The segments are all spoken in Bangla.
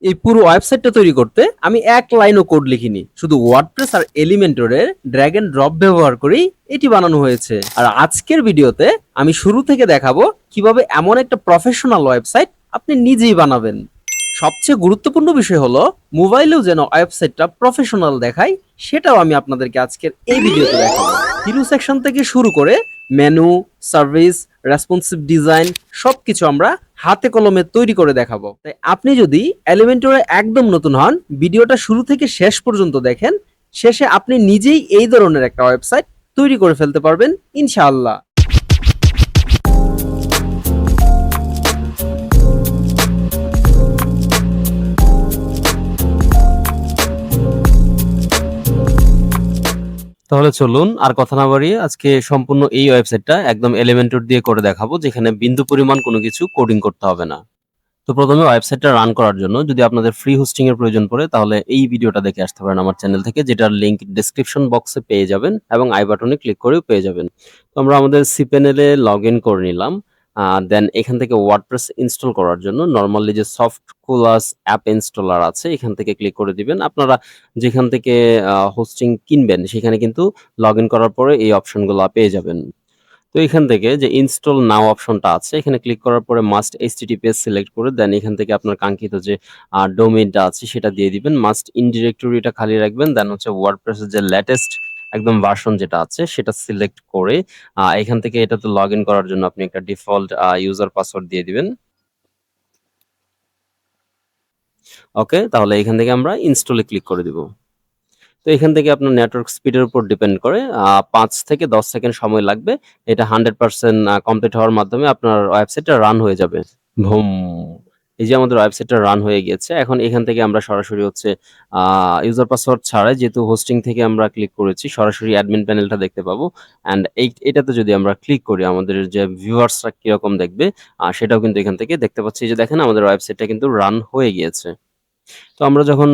এই পুরো ওয়েবসাইটটা তৈরি করতে আমি এক লাইনও কোড লিখিনি, শুধু ওয়ার্ডপ্রেস আর এলিমেন্টরের ড্র্যাগ এন্ড ড্রপ ব্যবহার করেই এটি বানানো হয়েছে। আর আজকের ভিডিওতে আমি শুরু থেকে দেখাবো কিভাবে এমন একটা প্রফেশনাল ওয়েবসাইট আপনি নিজেই বানাবেন। সবচেয়ে গুরুত্বপূর্ণ বিষয় হলো মোবাইলেও যেন ওয়েবসাইটটা প্রফেশনাল দেখায়, সেটাও আমি আপনাদেরকে আজকের এই ভিডিওতে দেখাবো। হিরো সেকশন থেকে শুরু করে মেনু, সার্ভিস, রেসপন্সিভ ডিজাইন সবকিছু আমরা হাতে কলমে তৈরি করে দেখাবো। তাই আপনি যদি এলিমেন্টরে একদম নতুন হন, ভিডিওটা শুরু থেকে শেষ পর্যন্ত দেখেন, শেষে আপনি নিজেই এই ধরনের একটা ওয়েবসাইট তৈরি করে ফেলতে পারবেন ইনশাআল্লাহ। তাহলে চলুন আর কথা না বাড়িয়ে আজকে সম্পূর্ণ এই ওয়েবসাইটটা একদম এলিমেন্টর দিয়ে করে দেখাবো, যেখানে বিন্দু পরিমাণ কোনো কিছু কোডিং করতে হবে না। তো প্রথমে ওয়েবসাইটটা রান করার জন্য যদি আপনাদের ফ্রি হোস্টিং এর প্রয়োজন পড়ে, তাহলে এই ভিডিওটা দেখে আসতে পারেন আমার চ্যানেল থেকে, যেটার লিংক ডেসক্রিপশন বক্সে পেয়ে যাবেন এবং আই বাটনে ক্লিক করেও পেয়ে যাবেন। তো আমরা আমাদের সিপ্যানেলে লগ ইন করে নিলাম। দেন এখান থেকে ওয়ার্ডপ্রেস ইনস্টল করার জন্য নর্মালি যে সফট কুলাস অ্যাপ ইনস্টলার আছে এখান থেকে ক্লিক করে দিবেন। আপনারা যেখান থেকে হোস্টিং কিনবেন সেখানে কিন্তু লগ ইন করার পরে এই অপশনগুলো পেয়ে যাবেন। তো এখান থেকে যে ইনস্টল নাও অপশনটা আছে এখানে ক্লিক করার পরে মাস্ট এইচটিটিপিএস সিলেক্ট করে দেন এখান থেকে আপনার কাঙ্ক্ষিত যে ডোমেইনটা আছে সেটা দিয়ে দিবেন। মাস্ট ইন ডিরেক্টরিটা খালি রাখবেন। দেন হচ্ছে ওয়ার্ডপ্রেসের যে লেটেস্ট একদম ভার্সন যেটা আছে সেটা সিলেক্ট করে এখান থেকে এটাতে লগ ইন করার জন্য আপনি একটা ডিফল্ট ইউজার পাসওয়ার্ড দিয়ে দিবেন। ওকে, তাহলে এখান থেকে আমরা ইনস্টলে ক্লিক করে দিব। তো এখান থেকে আপনার নেটওয়ার্ক স্পিডের উপর ডিপেন্ড করে ৫ থেকে ১০ সেকেন্ড সময় লাগবে। এটা 100% কমপ্লিট হওয়ার মাধ্যমে আপনার ওয়েবসাইটটা রান হয়ে যাবে। ভুম! এই যে আমাদের ওয়েবসাইটটা রান হয়ে গিয়েছে। এখন এখান থেকে আমরা সরাসরি হচ্ছে ইউজার পাসওয়ার্ড ছাড়াই, যেহেতু হোস্টিং থেকে আমরা ক্লিক করেছি, সরাসরি অ্যাডমিন প্যানেলটা দেখতে পাবো। অ্যান্ড এটাতে যদি আমরা ক্লিক করি আমাদের যে ভিউয়ার্সরা কিরকম দেখবে সেটাও কিন্তু এখান থেকে দেখতে পাচ্ছি। এই যে দেখেন আমাদের ওয়েবসাইটটা কিন্তু রান হয়ে গিয়েছে। তো আমরা যখন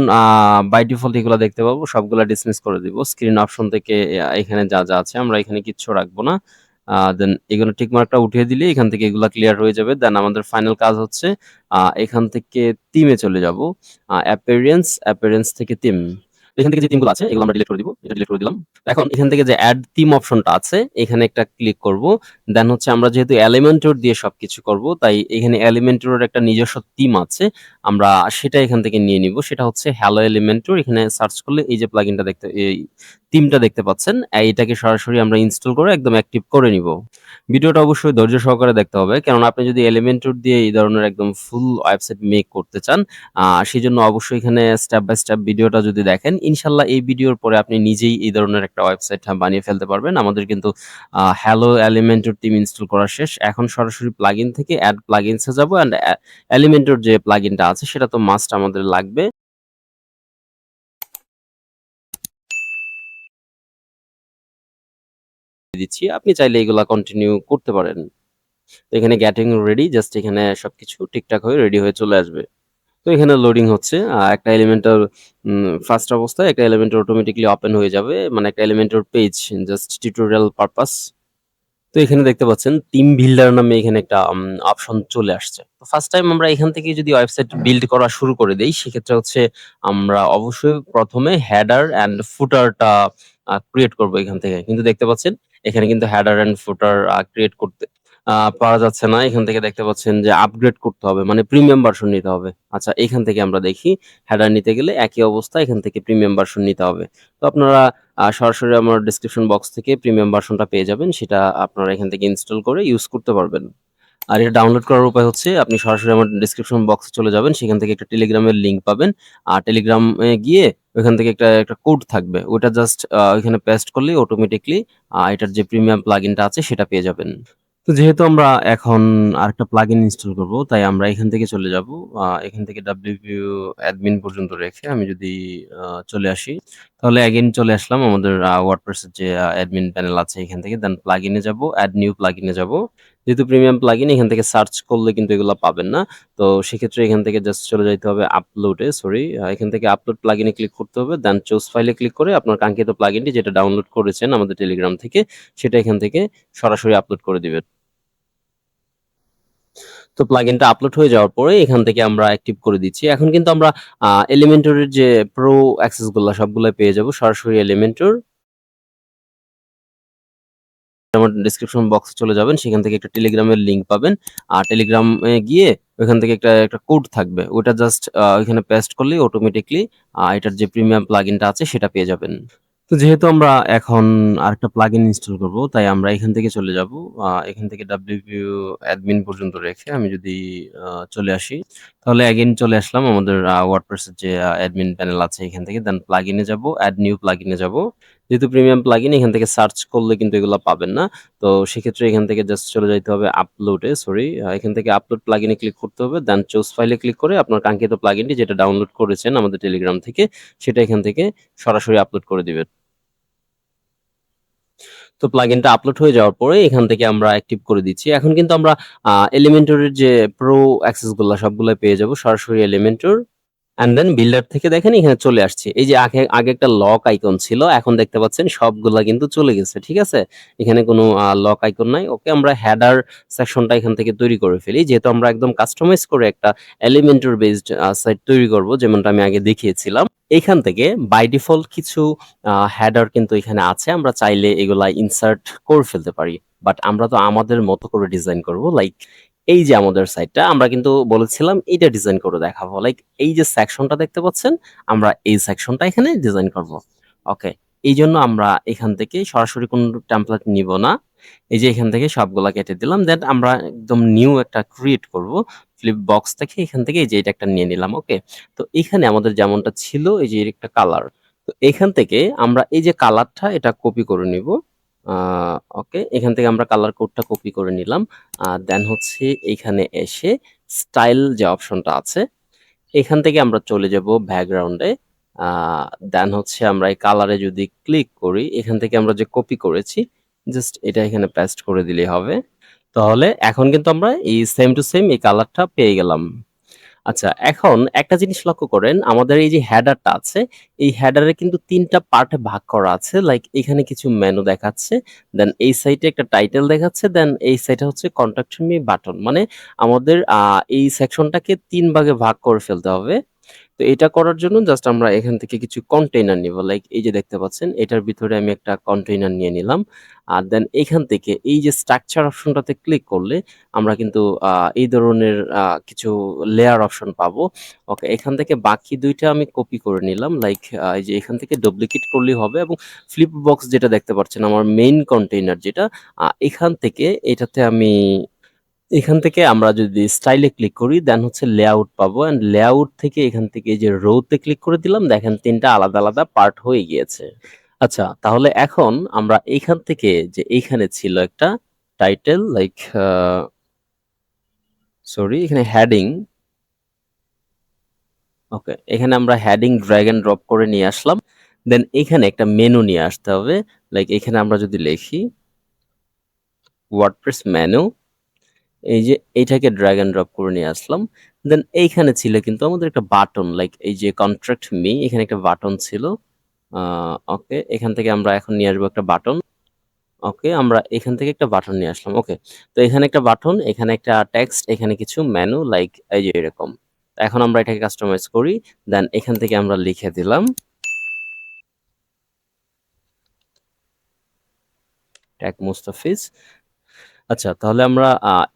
বাই ডিফল্ট এগুলা দেখতে পাবো সবগুলা ডিসমিস করে দিব। স্ক্রিন অপশন থেকে এখানে যা আছে আমরা এখানে কিচ্ছু রাখবো না। দেন এগুলো টিক মার্কটা উঠিয়ে দিলে এখান থেকে এগুলা ক্লিয়ার হয়ে যাবে। দেন আমাদের ফাইনাল কাজ হচ্ছে এখান থেকে থিমে চলে যাব। অ্যাপিয়ারেন্স থেকে থিম। এখান থেকে যে থিমগুলো আছে এগুলো আমরা ডিলিট করে দিব। এটা ডিলিট করে দিলাম। এখন এখান থেকে যে এড থিম অপশনটা আছে এখানে একটা ক্লিক করব। দেন হচ্ছে আমরা যেহেতু এলিমেন্টর দিয়ে সবকিছু করব, তাই এখানে এলিমেন্টরের একটা নিজস্ব থিম আছে। আমরা সেটা এখান থেকে নিয়ে নিব। সেটা হচ্ছে হ্যালো এলিমেন্টর। এখানে সার্চ করলে এই যে প্লাগইনটা এই থিমটা দেখতে পাচ্ছেন। এটাকে সরাসরি আমরা ইনস্টল করে একদম অ্যাক্টিভ করে নিব। ভিডিওটা অবশ্যই ধৈর্য সহকারে দেখতে হবে। কেননা আপনি যদি এলিমেন্টর দিয়ে এই ধরনের একদম ফুল ওয়েবসাইট মেক করতে চান, সেজন্য অবশ্যই এখানে স্টেপ বাই স্টেপ ভিডিওটা যদি দেখেন, ইনশাআল্লাহ এই ভিডিওর পরে আপনি নিজেই এই ধরনের একটা ওয়েবসাইট বানিয়ে ফেলতে পারবেন। আমাদের কিন্তু হ্যালো এলিমেন্টর থিম ইনস্টল করা শেষ। এখন সরাসরি প্লাগইন থেকে এড প্লাগইনস এ যাব অ্যান্ড এলিমেন্টর যে প্লাগইনটা আছে সেটা তো মাস্ট আমাদের লাগবে। দিচ্ছি। আপনি চাইলে এগুলা কন্টিনিউ করতে পারেন। তো এখানে গেটিং রেডি, জাস্ট এখানে সবকিছু ঠিকঠাক হয়ে রেডি হয়ে চলে আসবে। তো এখানে লোডিং হচ্ছে। একটা এলিমেন্টর ফার্স্ট অবস্থায় একটা এলিমেন্টর অটোমেটিক্যালি ওপেন হয়ে যাবে। মানে একটা Elementor page just tutorial purpose. তো এখানে দেখতে পাচ্ছেন টিম বিল্ডার নামে এখানে একটা অপশন চলে আসছে। তো ফার্স্ট টাইম আমরা এখান থেকে যদি ওয়েবসাইট বিল্ড করা শুরু করে দেই, সেক্ষেত্রে হচ্ছে আমরা অবশ্যই প্রথমে হেডার অ্যান্ড ফুটারটা ক্রিয়েট করব এখান থেকে। কিন্তু দেখতে পাচ্ছেন এখানে কিন্তু হেডার অ্যান্ড ফুটার ক্রিয়েট করতে পারা যাচ্ছে না। এখান থেকে দেখতে পাচ্ছেন যে আপগ্রেড করতে হবে, মানে প্রিমিয়াম ভার্সন নিতে হবে। আচ্ছা, এখান থেকে আমরা দেখি হেডার নিতে গেলে একই অবস্থা, এখান থেকে প্রিমিয়াম ভার্সন নিতে হবে। তো আপনারা সরাসরি আমার ডেসক্রিপশন বক্স থেকে প্রিমিয়াম ভার্সনটা পেয়ে যাবেন। সেটা আপনারা এখান থেকে ইনস্টল করে ইউজ করতে পারবেন। আর এটা ডাউনলোড করার উপায় হচ্ছে আপনি সরাসরি আমার ডেসক্রিপশন বক্সে চলে যাবেন। সেখান থেকে একটা টেলিগ্রামের লিংক পাবেন। আর টেলিগ্রামে গিয়ে ওইখান থেকে একটা কোড থাকবে। ওইটা জাস্ট ওইখানে পেস্ট করলেই অটোমেটিক্যালি এটার যে প্রিমিয়াম প্লাগইনটা আছে সেটা পেয়ে যাবেন। তো যেহেতু আমরা এখন আরেকটা প্লাগইন ইনস্টল করব, তাই আমরা এখান থেকে চলে যাব। এখান থেকে WPO অ্যাডমিন পর্যন্ত রেখে আমি যদি চলে আসি, তাহলে এগেইন চলে আসলাম আমাদের ওয়ার্ডপ্রেসের যে অ্যাডমিন প্যানেল আছে এখান থেকে। দেন প্লাগইনে যাব, অ্যাড নিউ প্লাগইনে যাব। যেহেতু প্রিমিয়াম প্লাগইন এখান থেকে সার্চ করলে কিন্তু এগুলা পাবেন না। তো সেক্ষেত্রে এখান থেকে জাস্ট চলে যাইতে হবে আপলোডে, এখান থেকে আপলোড প্লাগইনে ক্লিক করতে হবে। দেন চুজ ফাইলে ক্লিক করে আপনার কাঙ্ক্ষিত প্লাগইনটি যেটা ডাউনলোড করেছেন আমাদের টেলিগ্রাম থেকে সেটা এখান থেকে সরাসরি আপলোড করে দিবেন। তো প্লাগইনটা আপলোড হয়ে যাওয়ার পরে এখান থেকে আমরা অ্যাক্টিভ করে দিচ্ছি। এখন কিন্তু আমরা এলিমেন্টরের যে প্রো অ্যাক্সেস গুলা সবগুলাই পেয়ে যাবো সরাসরি এলিমেন্টর। আমার ডেসক্রিপশন বক্সে চলে যাবেন। সেখান থেকে একটা টেলিগ্রামের লিংক পাবেন। আর টেলিগ্রামে গিয়ে ওইখান থেকে একটা কোড থাকবে। ওইটা জাস্ট ওইখানে পেস্ট করলেই অটোমেটিক্যালি এটার যে প্রিমিয়াম প্লাগইনটা আছে সেটা পেয়ে যাবেন। তো যেহেতু আমরা এখন আরেকটা প্লাগইন ইনস্টল করব, তাই আমরা এখান থেকে চলে যাব। এখান থেকে WPO অ্যাডমিন পর্যন্ত রেখে আমি যদি চলে আসি, তাহলে এগেইন চলে আসলাম আমাদের WordPress এর যে অ্যাডমিন প্যানেল আছে এখান থেকে। দেন প্লাগইনে যাব, অ্যাড নিউ প্লাগইনে যাব। যেহেতু প্রিমিয়াম প্লাগইন এখান থেকে সার্চ করলে কিন্তু এগুলা পাবেন না। তো সেক্ষেত্রে এখান থেকে জাস্ট চলে যাইতে হবে আপলোডে, সরি এখান থেকে আপলোড প্লাগইনে ক্লিক করতে হবে। দেন চুজ ফাইলে ক্লিক করে আপনার কাঙ্ক্ষিত প্লাগইনটি যেটা ডাউনলোড করেছেন আমাদের টেলিগ্রাম থেকে সেটা এখান থেকে সরাসরি আপলোড করে দিবেন। তো প্লাগইনটা আপলোড হয়ে যাওয়ার পরে এখান থেকে আমরা অ্যাক্টিভ করে দিচ্ছি। এখন কিন্তু আমরা এলিমেন্টরের যে প্রো অ্যাক্সেস গুলা সবগুলাই পেয়ে যাবো সরাসরি এলিমেন্টর। অ্যান্ড দেন বিল্ডার থেকে দেখেন এখানে চলে আসছে। এই যে আগে আগে একটা লক আইকন ছিল, এখন দেখতে পাচ্ছেন সবগুলা কিন্তু চলে গেছে। ঠিক আছে? এখানে কোনো লক আইকন নাই। ওকে, আমরা হেডার সেকশনটা এখান থেকে তৈরি করে ফেলি। যেহেতু আমরা একদম কাস্টমাইজ করে একটা এলিমেন্টর বেসড সাইট তৈরি করব, যেমনটা আমি আগে দেখিয়েছিলাম। এখান থেকে বাই ডিফল্ট কিছু হেডার কিন্তু এখানে আছে। আমরা চাইলে এগুলা ইনসার্ট করে ফেলতে পারি। বাট আমরা তো আমাদের মতো করে ডিজাইন করব। লাইক এই যে আমাদের সাইটটা আমরা কিন্তু বলেছিলাম এইটা ডিজাইন করে দেখাবো। লাইক এই যে সেকশনটা দেখতে পাচ্ছেন, আমরা এই সেকশনটা এখানে ডিজাইন করব। ওকে, এই জন্য আমরা এখান থেকে সরাসরি কোনো টেমপ্লেট নিব না। এই যে এখান থেকে সবগুলা কেটে দিলাম। দেন আমরা একদম নিউ একটা ক্রিয়েট করব। ফ্লিপ বক্স থেকে এখান থেকে এই যে এটা একটা নিয়ে নিলাম। ওকে, তো এখানে আমাদের যেমনটা ছিল এই যে এর একটা কালার, তো এখান থেকে আমরা এই যে কালারটা এটা কপি করে নিব। ওকে, এখান থেকে আমরা কালার কোডটা কপি করে নিলাম। দেন হচ্ছে এইখানে এসে স্টাইল যে অপশনটা আছে এখান থেকে আমরা চলে যাব ব্যাকগ্রাউন্ডে। দেন হচ্ছে আমরা এই কালারে যদি ক্লিক করি, এখান থেকে আমরা যে কপি করেছি জাস্ট এটা এখানে পেস্ট করে দিলেই হবে। তাহলে এখন কিন্তু আমরা এই সেম টু সেম এই কালারটা পেয়ে গেলাম। আচ্ছা, এখন একটা জিনিস লক্ষ্য করেন, আমাদের এই যে হেডারটা আছে, এই হেডারে কিন্তু ৩ টা পার্টে ভাগ করা আছে। লাইক এখানে কিছু মেনু দেখাচ্ছে, দেন এই সাইডে একটা টাইটেল দেখাচ্ছে, দেন এই সাইডে হচ্ছে কনট্যাক্ট মি বাটন। মানে আমাদের এই সেকশনটাকে ৩ ভাগে ভাগ করে ফেলতে হবে। তো এটা করার জন্য জাস্ট আমরা এখান থেকে কিছু কন্টেইনার নিব। লাইক এই যে দেখতে পাচ্ছেন এটার ভিতরে আমি একটা কন্টেইনার নিয়ে নিলাম। আর দেন এখান থেকে এই যে স্ট্রাকচার অপশনটাতে ক্লিক করলে আমরা কিন্তু এই ধরনের কিছু লেয়ার অপশন পাবো। ওকে, এখান থেকে বাকি ২ টা আমি কপি করে নিলাম। লাইক এই যে এখান থেকে ডুপ্লিকেট করলেই হবে এবং ফ্লিপ বক্স যেটা দেখতে পাচ্ছেন আমার মেইন কন্টেইনার যেটা, এখান থেকে এটাতে আমি এখান থেকে আমরা যদি স্টাইলে ক্লিক করি দেন হচ্ছে লেআউট পাবো। অ্যান্ড লেআউট থেকে এখান থেকে এই যে রো তে ক্লিক করে দিলাম, দেখেন ৩ টা আলাদা, আলাদা পার্ট হয়ে গিয়েছে। আচ্ছা, তাহলে এখন আমরা এইখান থেকে যে এইখানে ছিল একটা টাইটেল লাইক আ সরি এখানে হেডিং। ওকে, এখানে আমরা হেডিং ড্র্যাগ অ্যান্ড ড্রপ করে নিয়ে আসলাম। দেন এখানে একটা মেনু নিয়ে আসতে হবে। লাইক এখানে আমরা যদি লিখি ওয়ার্ডপ্রেস মেনু, এই যে এইটাকে ড্র্যাগ অ্যান্ড ড্রপ করে নিয়ে আসলাম। দেন এইখানে ছিল কিন্তু আমাদের একটা বাটন, লাইক এই যে কন্ট্রাক্ট মি এখানে একটা বাটন ছিল। ওকে, এখান থেকে আমরা এখন নিয়ে আসবো একটা বাটন। ওকে, আমরা এখান থেকে একটা বাটন নিয়ে আসলাম। ওকে, তো এখানে একটা বাটন, এখানে একটা টেক্সট, এখানে কিছু মেনু লাইক এই যে এরকম। এখন আমরা এটাকে কাস্টমাইজ করি। দেন এখান থেকে আমরা লিখে দিলাম ট্যাগ মুস্তাফিজ। আচ্ছা, তাহলে আমরা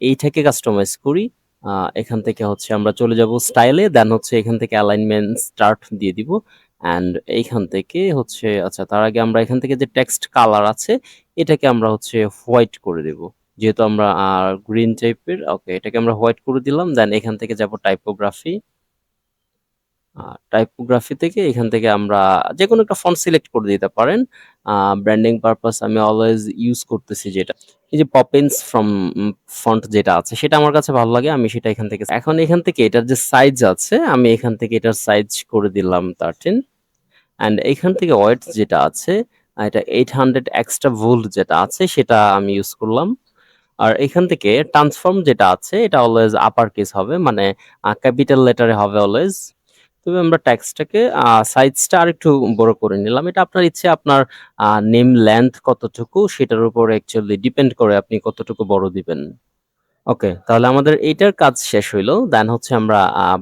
এইটাকে কাস্টমাইজ করি। আ এখান থেকে হচ্ছে আমরা চলে যাব স্টাইলে, দেন হচ্ছে এখান থেকে অ্যালাইনমেন্ট স্টার্ট দিয়ে দিব। অ্যান্ড এইখান থেকে হচ্ছে আচ্ছা তার আগে আমরা এখান থেকে যে টেক্সট কালার আছে এটাকে আমরা হচ্ছে হোয়াইট করে দেব। যেহেতু আমরা গ্রিন টাইপের, ওকে এটাকে আমরা হোয়াইট করে দিলাম। দেন এখান থেকে যাব টাইপোগ্রাফি। টাইপোগ্রাফি থেকে এখান থেকে আমরা যেকোনো একটা ফন্ট সিলেক্ট করে দিতে পারেন। ব্র্যান্ডিং পারপাস আমি অলওয়েজ ইউজ করতেছি যেটা, এই যে পপিন্স ফ্রম ফন্ট যেটা আছে সেটা আমার কাছে ভালো লাগে। আমি সেটা এখান থেকে এখন এখান থেকে এটার যে সাইজ আছে আমি এখান থেকে এটার সাইজ করে দিলাম 13। অ্যান্ড এখান থেকে ওয়েট যেটা আছে এটা 800 এক্সট্রা ভোল্ট যেটা আছে সেটা আমি ইউজ করলাম। আর এখান থেকে ট্রান্সফর্ম যেটা আছে এটা অলওয়েজ আপার কেস হবে, মানে ক্যাপিটাল লেটারে হবে অলওয়েজ। তবে আমরা টেক্সটটাকে সাইজটা আরেকটু বড় করে নিলাম। এটা আপনার ইচ্ছে, আপনার নেম লেংথ কতটুকু সেটার উপর অ্যাকচুয়ালি ডিপেন্ড করে আপনি কতটুকু বড় দিবেন। ওকে, তাহলে আমাদের এইটার কাজ শেষ হইলো। দেন হচ্ছে আমরা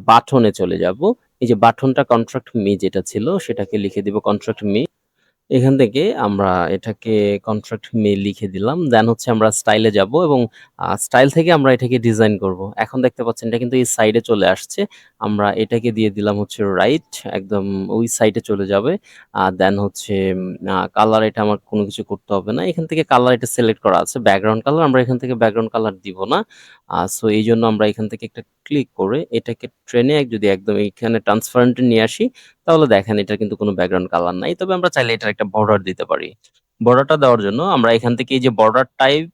বাটনে চলে যাবো। এই যে বাটনটা কন্ট্রাক্ট মি যেটা ছিল সেটাকে লিখে দিব কন্ট্রাক্ট মি। এখান থেকে আমরা এটাকে কন্ট্রাক্ট মে লিখে দিলাম। দেন হচ্ছে আমরা স্টাইলে যাব এবং স্টাইল থেকে আমরা এটাকে ডিজাইন করব। এখন দেখতে পাচ্ছেন এটা কিন্তু এই সাইডে চলে আসছে। আমরা এটাকে দিয়ে দিলাম হচ্ছে রাইট, একদম ওই সাইডে চলে যাবে। দেন হচ্ছে কালার এটা আমার কোনো কিছু করতে হবে না। এখান থেকে কালার এটা সিলেক্ট করা আছে। ব্যাকগ্রাউন্ড কালার আমরা এখান থেকে ব্যাকগ্রাউন্ড কালার দিব না। সো এইজন্য আমরা এখান থেকে একটা ক্লিক করে এটাকে ট্রেনে যদি একদম এইখানে ট্রান্সপারেন্ট এ নিয়ে আসি তাহলে দেখেন এটার কিন্তু কোনো ব্যাকগ্রাউন্ড কালার নাই। তবে আমরা চাইলে এটার একটা বর্ডার দিতে পারি। বর্ডারটা দেওয়ার জন্য আমরা এখান থেকে এই যে বর্ডার টাইপ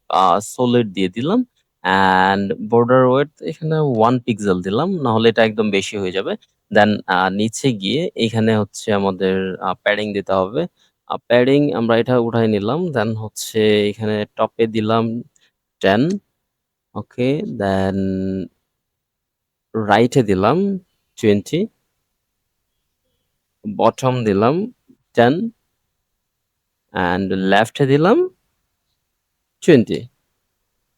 সলিড দিয়ে দিলাম। অ্যান্ড বর্ডার ওয়েডথ এখানে 1 পিক্সেল দিলাম। নাহলে এটা একদম বেশি হয়ে যাবে। দেন নিচে গিয়ে এখানে হচ্ছে আমাদের প্যাডিং দিতে হবে। প্যাডিং আমরা এটা উঠায় নিলাম। দেন হচ্ছে এখানে টপে দিলাম 10। ওকে, দেন রাইটে দিলাম 20, বটম দিলাম 10 অ্যান্ড লেফটে দিলাম 20।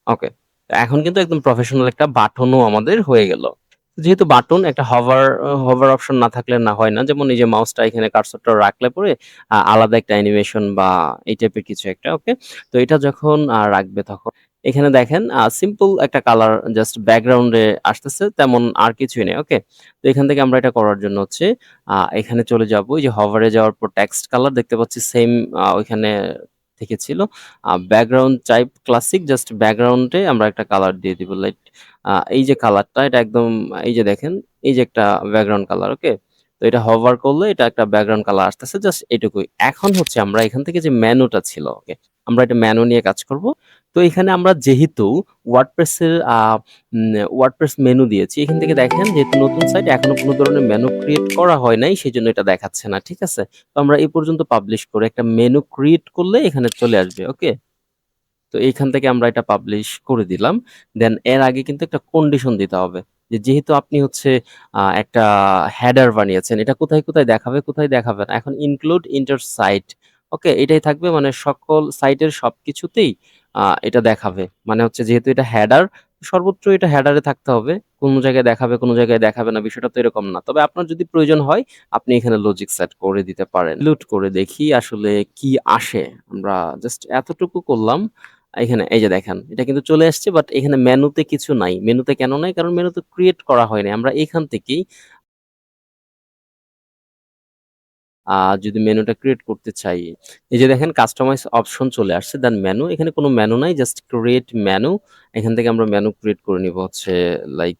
ওকে। এখন কিন্তু একদম প্রফেশনাল একটা বাটনও আমাদের হয়ে গেল। যেহেতু বাটন একটা hover অপশন না থাকলে না হয় না। যেমন এই যে মাউসটা এখানে কার্সরটা রাখলে পরে আলাদা একটা অ্যানিমেশন বা এই টাইপের কিছু একটা, ওকে? তো এটা যখন রাখবে তখন এখানে দেখেন সিম্পল একটা কালার জাস্ট ব্যাকগ্রাউন্ডে আসতেছে, তেমন আর কিছুই নেই, ওকে? তো এখান থেকে আমরা এটা করার জন্য হচ্ছে এখানে চলে যাবো। এই যে hover-এ যাওয়ার পর টেক্সট কালার দেখতে পাচ্ছি সেম ওইখানে থেকে ছিল। ব্যাকগ্রাউন্ড টাইপ ক্লাসিক, জাস্ট ব্যাকগ্রাউন্ডে আমরা একটা কালার দিয়ে দিব। লাইক এই যে কালারটা এটা একদম এই যে দেখেন এই যে একটা ব্যাকগ্রাউন্ড কালার, ওকে? তো এটা hover করলে এটা একটা ব্যাকগ্রাউন্ড কালার আসতেছে, জাস্ট এটুকুই। এখন হচ্ছে আমরা এখান থেকে যে মেনুটা ছিল, ওকে? আমরা এটা মেনু নিয়ে কাজ করব। তো এখানে আমরা যেহেতু ওয়ার্ডপ্রেসের ওয়ার্ডপ্রেস মেনু দিয়েছি, এখান থেকে দেখেন যেহেতু নতুন সাইট এখনো কোনো ধরনের মেনু ক্রিয়েট করা হয় নাই, সেজন্য এটা দেখাচ্ছে না, ঠিক আছে? তো আমরা এই পর্যন্ত পাবলিশ করে একটা মেনু ক্রিয়েট করলে এখানে চলে আসবে, ওকে? তো এইখান থেকে আমরা এটা পাবলিশ করে দিলাম। দেন এর আগে কিন্তু একটা কন্ডিশন দিতে হবে। যে যেহেতু আপনি হচ্ছে একটা হেডার বানিয়েছেন, এটা কোথায়, কোথায় দেখাবে, কোথায় দেখাবে না। এখন ইনক্লুড ইন্টার সাইট, ওকে? এটাই থাকবে মানে সকল সাইটের সবকিছুতেই এটা দেখাবে। মানে হচ্ছে যেহেতু এটা হেডার, সর্বত্র এটা হেডারে থাকতে হবে। কোনো জায়গায় দেখাবে, কোনো জায়গায় দেখাবে না। বিষয়টা তো এরকম না। তবে আপনার যদি প্রয়োজন হয় আপনি এখানে লজিক সেট করে দিতে পারেন। লুট করে দেখি আসলে কি আসে। আমরা জাস্ট এতটুকু করলাম। এখানে এই যে দেখেন এটা কিন্তু চলে আসছে, বাট এখানে মেনুতে কিছু নাই। মেনুতে কেন নাই? কারণ মেনুতে ক্রিয়েট করা হয়নি। আমরা এখান থেকেই যদি মেনুটা ক্রিয়েট করতে চাই, এই যে দেখেন কাস্টমাইজ অপশন চলে আসছে, দেন মেনু। এখানে কোনো মেনু নাই, জাস্ট ক্রিয়েট মেনু। এখান থেকে আমরা মেনু ক্রিয়েট করে নিব হচ্ছে লাইক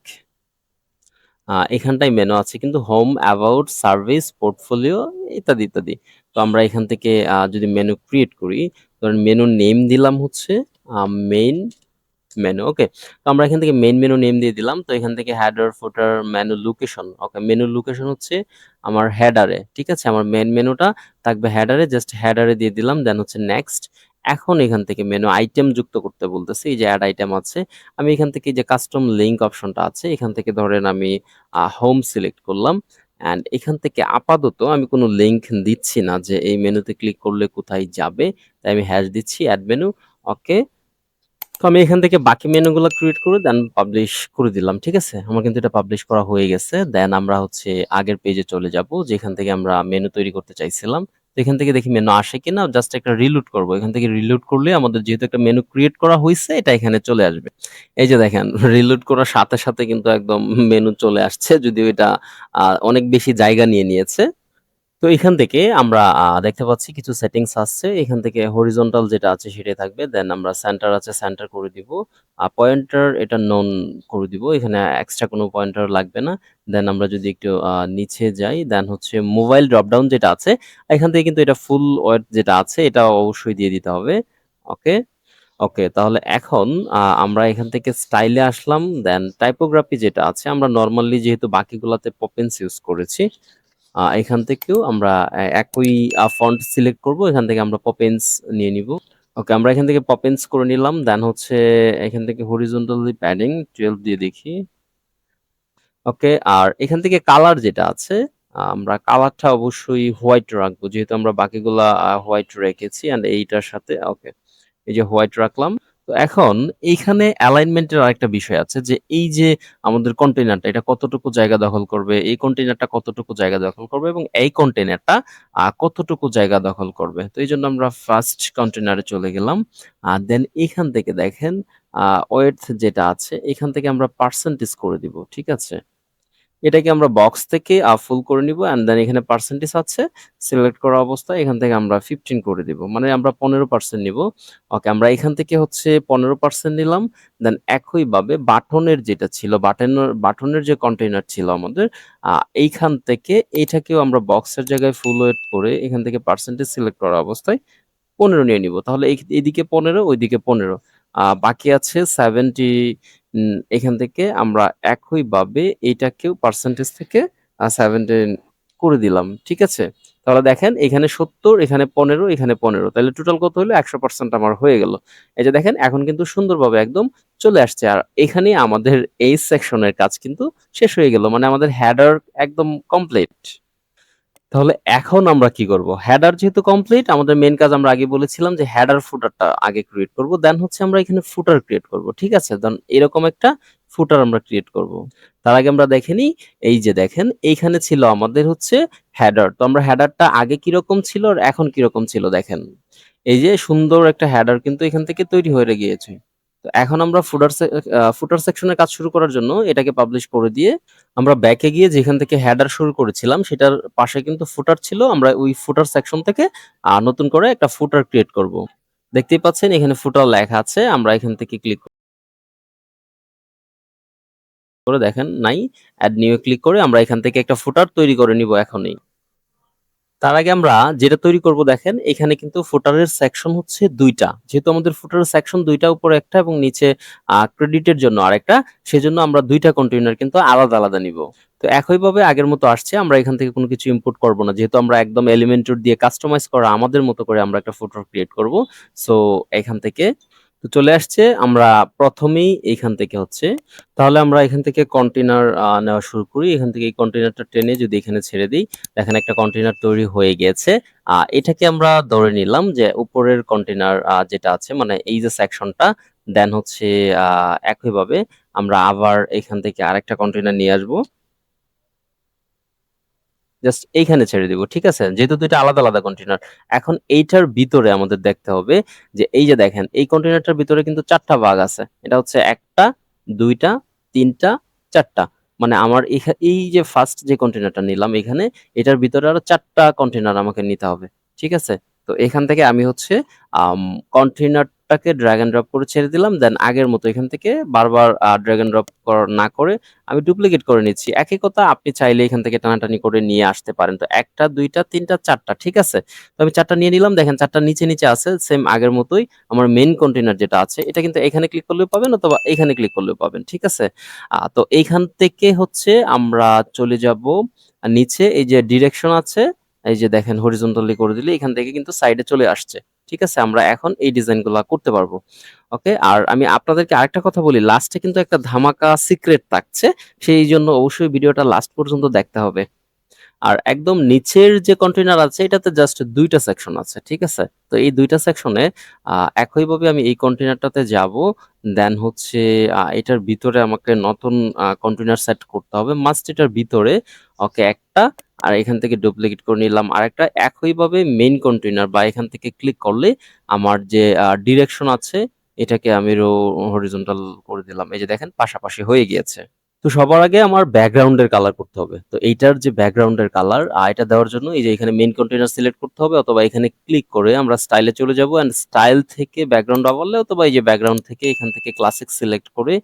এখানটায় মেনু আছে কিন্তু হোম, অ্যাবাউট, সার্ভিস, পোর্টফোলিও ইত্যাদি, ইত্যাদি। তো আমরা এখান থেকে যদি মেনু ক্রিয়েট করি, ধরেন মেনুর নেম দিলাম হচ্ছে মেইন মেনু, ওকে? তো আমরা এখান থেকে মেইন মেনু নেম দিয়ে দিলাম। তো এখান থেকে হেডার, ফুটার, মেনু লোকেশন, ওকে? মেনু লোকেশন হচ্ছে আমার হেডারে, ঠিক আছে? আমার মেইন মেনুটা থাকবে হেডারে, জাস্ট হেডারে দিয়ে দিলাম। দেন হচ্ছে নেক্সট। এখন এখান থেকে মেনু আইটেম যুক্ত করতে বলতেছে। এই যে অ্যাড আইটেম আছে। আমি এখান থেকে এই যে কাস্টম লিঙ্ক অপশনটা আছে, এখান থেকে ধরেন আমি হোম সিলেক্ট করলাম। অ্যান্ড এখান থেকে আপাতত আমি কোনো লিঙ্ক দিচ্ছি না যে এই মেনুতে ক্লিক করলে কোথায় যাবে। তাই আমি হ্যাশ দিচ্ছি অ্যাড মেনু, ওকে? তো আমি এখান থেকে বাকি মেনুগুলো ক্রিয়েট করে দেন পাবলিশ করে দিলাম। ঠিক আছে? আমার কিন্তু এটা পাবলিশ করা হয়ে গেছে। দেন আমরা হচ্ছে আগের পেজে চলে যাব, যেখান থেকে আমরা মেনু তৈরি করতে চাইছিলাম। তো এখান থেকে দেখি মেনু আসে কিনা, জাস্ট একটা রিলোড করব। এখান থেকে রিলোড করলে আমাদের যেহেতু একটা মেনু ক্রিয়েট করা হইছে, এটা এখানে চলে আসবে। এই যে দেখেন রিলোড করার সাথে, সাথে কিন্তু একদম মেনু চলে আসছে। যদিও এটা অনেক বেশি জায়গা নিয়ে নিয়েছে। তো এখান থেকে আমরা দেখতে পাচ্ছি কিছু সেটিংস আসছে। এখান থেকে হরিজন্টাল যেটা আছে সেটাই থাকবে। দেন আমরা সেন্টার আছে সেন্টার করে দিব। পয়েন্টার এটা নন করে দিব। এখানে এক্সট্রা কোনো পয়েন্টার লাগবে না। দেন আমরা যদি একটু নিচে যাই, দেন হচ্ছে মোবাইল ড্রপডাউন যেটা আছে, এখান থেকে কিন্তু এটা ফুল ওয়েট যেটা আছে এটা অবশ্যই দিয়ে দিতে হবে। ওকে? ওকে, তাহলে এখন আমরা এখান থেকে স্টাইলে আসলাম। দেন টাইপোগ্রাফি যেটা আছে, আমরা নরমালি যেহেতু বাকিগুলাতে পপেন্স ইউজ করেছি, এখান থেকেও আমরা একই ফন্ট সিলেক্ট করব। এখান থেকে আমরা পপেন্স নিয়ে নিব। ওকে, আমরা এখান থেকে পপেন্স করে নিলাম। দেন হচ্ছে এখান থেকে হরিজন্টালি প্যাডিং 12 দিয়ে দেখি। ওকে, আর এখান থেকে কালার যেটা আছে, আমরা কালারটা অবশ্যই হোয়াইট রাখবো, যেহেতু আমরা বাকিগুলা হোয়াইট রেখেছি। অ্যান্ড এইটার সাথে ওকে, এই যে হোয়াইট রাখলাম। তো এখন এইখানে অ্যালাইনমেন্টের আরেকটা বিষয় আছে যে এই যে আমাদের কন্টেইনারটা এটা কতটুকু জায়গা দখল করবে, এই কন্টেইনারটা কতটুকু জায়গা দখল করবে এবং এই কন্টেইনারটা কতটুকু জায়গা দখল করবে। তো এইজন্য আমরা ফার্স্ট কন্টেইনারে চলে গেলাম। দেন এখান থেকে দেখেন ওয়েট যেটা আছে এখান থেকে আমরা পার্সেন্টেজ করে দিব। ঠিক আছে? এটাকে আমরা বক্স থেকে ফুল করে নিব অ্যান্ড দেন এখানে পার্সেন্টেজ আছে সিলেক্ট করা অবস্থায় এখান থেকে আমরা 15 করে দিব। মানে আমরা 15% নিব। ওকে আমরা এখান থেকে হচ্ছে 15% নিলাম। দেন একইভাবে বাটনের যেটা ছিল বাটনের যে কন্টেইনার ছিল আমাদের আ এইখান থেকে এটাকেও আমরা বক্সের জায়গায় ফুল ওয়েট করে এখান থেকে পার্সেন্টেজ সিলেক্ট করা অবস্থায় 15 নিয়ে নিব। তাহলে এদিকে 15 ওইদিকে 15 বাকি আছে 70 এখান থেকে আমরা একইভাবে এইটাকেও পার্সেন্টেজ থেকে 17 করে দিলাম। ঠিক আছে? তাহলে দেখেন এখানে 70 এখানে 15 এখানে 15 তাহলে টোটাল কত হলো 100% আমার হয়ে গেল। এই যে দেখেন এখন কিন্তু সুন্দরভাবে একদম চলে আসছে। আর এখানেই আমাদের এই সেকশনের কাজ কিন্তু শেষ হয়ে গেল। মানে আমাদের হেডার একদম কমপ্লিট। তাহলে এখন আমরা কি করব? হেডার যেহেতু কমপ্লিট আমাদের মেইন কাজ আমরা আগে বলেছিলাম যে হেডার ফুটারটা আগে ক্রিয়েট করব। দেন হচ্ছে আমরা এখানে ফুটার ক্রিয়েট করব। ঠিক আছে? দেন এরকম একটা ফুটার আমরা ক্রিয়েট করব। তার আগে আমরা দেখে নিই, এই যে দেখেন এইখানে ছিল আমাদের হচ্ছে হেডার। তো আমরা হেডারটা আগে কিরকম ছিল আর এখন কিরকম ছিল দেখেন। এই যে সুন্দর একটা হেডার কিন্তু এখান থেকে তৈরি হয়ে গিয়েছে। তো এখন আমরা ফুটার সেকশনের কাজ শুরু করার জন্য এটাকে পাবলিশ করে দিয়ে আমরা ব্যাকে গিয়ে যেখান থেকে হেডার শুরু করেছিলাম সেটার পাশে কিন্তু ফুটার ছিল। আমরা ওই ফুটার সেকশন থেকে নতুন করে একটা ফুটার ক্রিয়েট করব। দেখতেই পাচ্ছেন এখানে ফুটার লেখা আছে। আমরা এখান থেকে ক্লিক করে দেখেন নাই। এড নিউ এ ক্লিক করে আমরা এখান থেকে একটা ফুটার তৈরি করে নিব এখনই। তার আগে আমরা যেটা তৈরি করব দেখেন এখানে কিন্তু ফুটারের সেকশন হচ্ছে ২ টা। যেহেতু আমাদের ফুটারের সেকশন ২ টা উপরে একটা এবং নিচে ক্রেডিটের জন্য আরেকটা, সেজন্য আমরা ২ টা কন্টেইনার কিন্তু আলাদা, আলাদা নিব। তো একইভাবে আগের মতো আসছে আমরা এখান থেকে কোনো কিছু ইম্পোর্ট করব না। যেহেতু আমরা একদম এলিমেন্টর দিয়ে কাস্টমাইজ করা আমাদের মতো করে আমরা একটা ফুটার ক্রিয়েট করব। সো এখান থেকে তো চলে আসছে। আমরা ১ম এই এইখান থেকে হচ্ছে তাহলে আমরা এখান থেকে কন্টেইনার নেওয়া শুরু করি। এখান থেকে এই কন্টেইনারটা টেনে যদি এখানে ছেড়ে দেই দেখেন একটা কন্টেইনার তৈরি হয়ে গিয়েছে। এটাকে আমরা ধরে নিলাম যে উপরের কন্টেইনার যেটা আছে মানে এই যে সেকশনটা দেন হচ্ছে একইভাবে আমরা আবার এখান থেকে আরেকটা কন্টেইনার নিয়ে আসবো। জাস্ট এইখানে ছেড়ে দিব। ঠিক আছে? যেহেতু ২ টা আলাদা, আলাদা কন্টেইনার। এখন এইটার ভিতরে আমাদের দেখতে হবে যে এই যে দেখেন এই কন্টেইনারটার ভিতরে কিন্তু ৪ টা ভাগ আছে। এটা হচ্ছে ১ টা, ২ টা, ৩ টা, ৪ টা। মানে আমার এই যে ফার্স্ট যে কন্টেইনারটা নিলাম এখানে এটার ভিতরে আরো ৪ টা কন্টেইনার আমাকে নিতে হবে। ঠিক আছে? তো এখান থেকে আমি হচ্ছে আম কন্টেইনারটাকে ড্রাগ অ্যান্ড ড্রপ করে ছেড়ে দিলাম। দেন আগের মতো এখান থেকে বারবার ড্রাগ অ্যান্ড ড্রপ না করে আমি ডুপ্লিকেট করে নিচ্ছি। একই কথা আপনি চাইলে এখান থেকে টানাটানি করে নিয়ে আসতে পারেন। তো ১ টা, ২ টা, ৩ টা, ৪ টা ঠিক আছে? তো আমি ৪ টা নিয়ে নিলাম। দেখেন ৪ টা নিচে, নিচে আছে সেম আগের মতোই। আমার মেইন কন্টেইনার যেটা আছে এটা কিন্তু এখানে ক্লিক করলেও পাবেন অথবা এখানে ক্লিক করলেও পাবেন। ঠিক আছে? তো এইখান থেকে হচ্ছে আমরা চলে যাবো নিচে এই যে ডিরেকশন আছে, এই যে দেখেন হরিজন্টালি করে দিলে এখান থেকে কিন্তু সাইডে চলে আসছে। ঠিক আছে? আমরা এখন এই ডিজাইনগুলা করতে পারবো। ওকে? আর আমি আপনাদেরকে আরেকটা কথা বলি, লাস্টে কিন্তু একটা ধামাকা সিক্রেট থাকছে। সেইজন্য অবশ্যই ভিডিওটা লাস্ট পর্যন্ত দেখতে হবে। আর একদম নিচের যে কন্টেইনার আছে এটাতে জাস্ট ২ টা সেকশন আছে। ঠিক আছে? তো এই ২ টা সেকশনে একইভাবে আমি এই কন্টেইনারটাতে যাবো। দেন হচ্ছে এটার ভিতরে আমাকে নতুন কন্টেইনার সেট করতে হবে। মাস্ট এটার ভিতরে ওকে একটা আর এখান থেকে ডুপ্লিকেট করে নিলাম আরেকটা। একইভাবে মেইন কন্টেইনার বা এখান থেকে ক্লিক করলে আমার যে ডিরেকশন আছে এটাকে আমি হরিজন্টাল করে দিলাম। এই যে দেখেন পাশাপাশি হয়ে গিয়েছে। তো সবার আগে আমার ব্যাকগ্রাউন্ডের কালার করতে হবে। তো এইটার যে ব্যাকগ্রাউন্ডের কালার এটা দেওয়ার জন্য এই যে এখানে মেইন কন্টেইনার সিলেক্ট করতে হবে অথবা এখানে ক্লিক করে আমরা স্টাইলে চলে যাবো অ্যান্ড স্টাইল থেকে ব্যাকগ্রাউন্ড ওভারলে অথবা এই যে ব্যাকগ্রাউন্ড থেকে এখান থেকে ক্লাসিক সিলেক্ট করে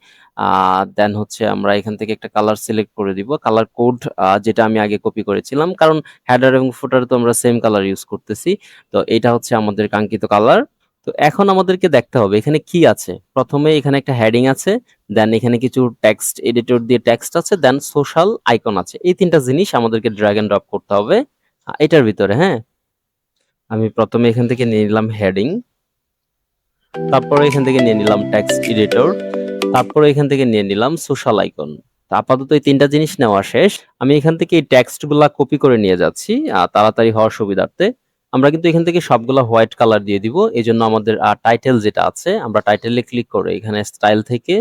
দেন হচ্ছে আমরা এখান থেকে একটা কালার সিলেক্ট করে দিব। কালার কোড যেটা আমি আগে কপি করেছিলাম। কারণ হেডার এবং ফুটারে তো আমরা সেম কালার ইউজ করতেছি। তো এটা হচ্ছে আমাদের কাঙ্ক্ষিত কালার। তো এখন আমাদেরকে দেখতে হবে এখানে কি আছে। ১ম এ এখানে একটা হেডিং আছে। দেন এখানে কিছু টেক্সট এডিটর দিয়ে টেক্সট আছে। দেন সোশ্যাল আইকন আছে। এই ৩ টা জিনিস আমাদেরকে ড্রাগ অ্যান্ড ড্রপ করতে হবে এটার ভিতরে, হ্যাঁ? আমি ১ম এ এখান থেকে নিয়ে নিলাম হেডিং। তারপরে এখান থেকে নিয়ে নিলাম টেক্সট এডিটর। তারপরে এখান থেকে নিয়ে নিলাম সোশ্যাল আইকন। তো আপাতত এই ৩ টা জিনিস নেওয়া শেষ। আমি এখান থেকে এই টেক্সট গুলা কপি করে নিয়ে যাচ্ছি তাড়াতাড়ি হওয়ার সুবিধার্থে। আমরা কিন্তু এখান থেকে সবগুলা হোয়াইট কালার দিয়ে দিব। এজন্য আমাদের টাইটেল যেটা আছে, আমরা টাইটেলে ক্লিক করে এখানে স্টাইল থেকে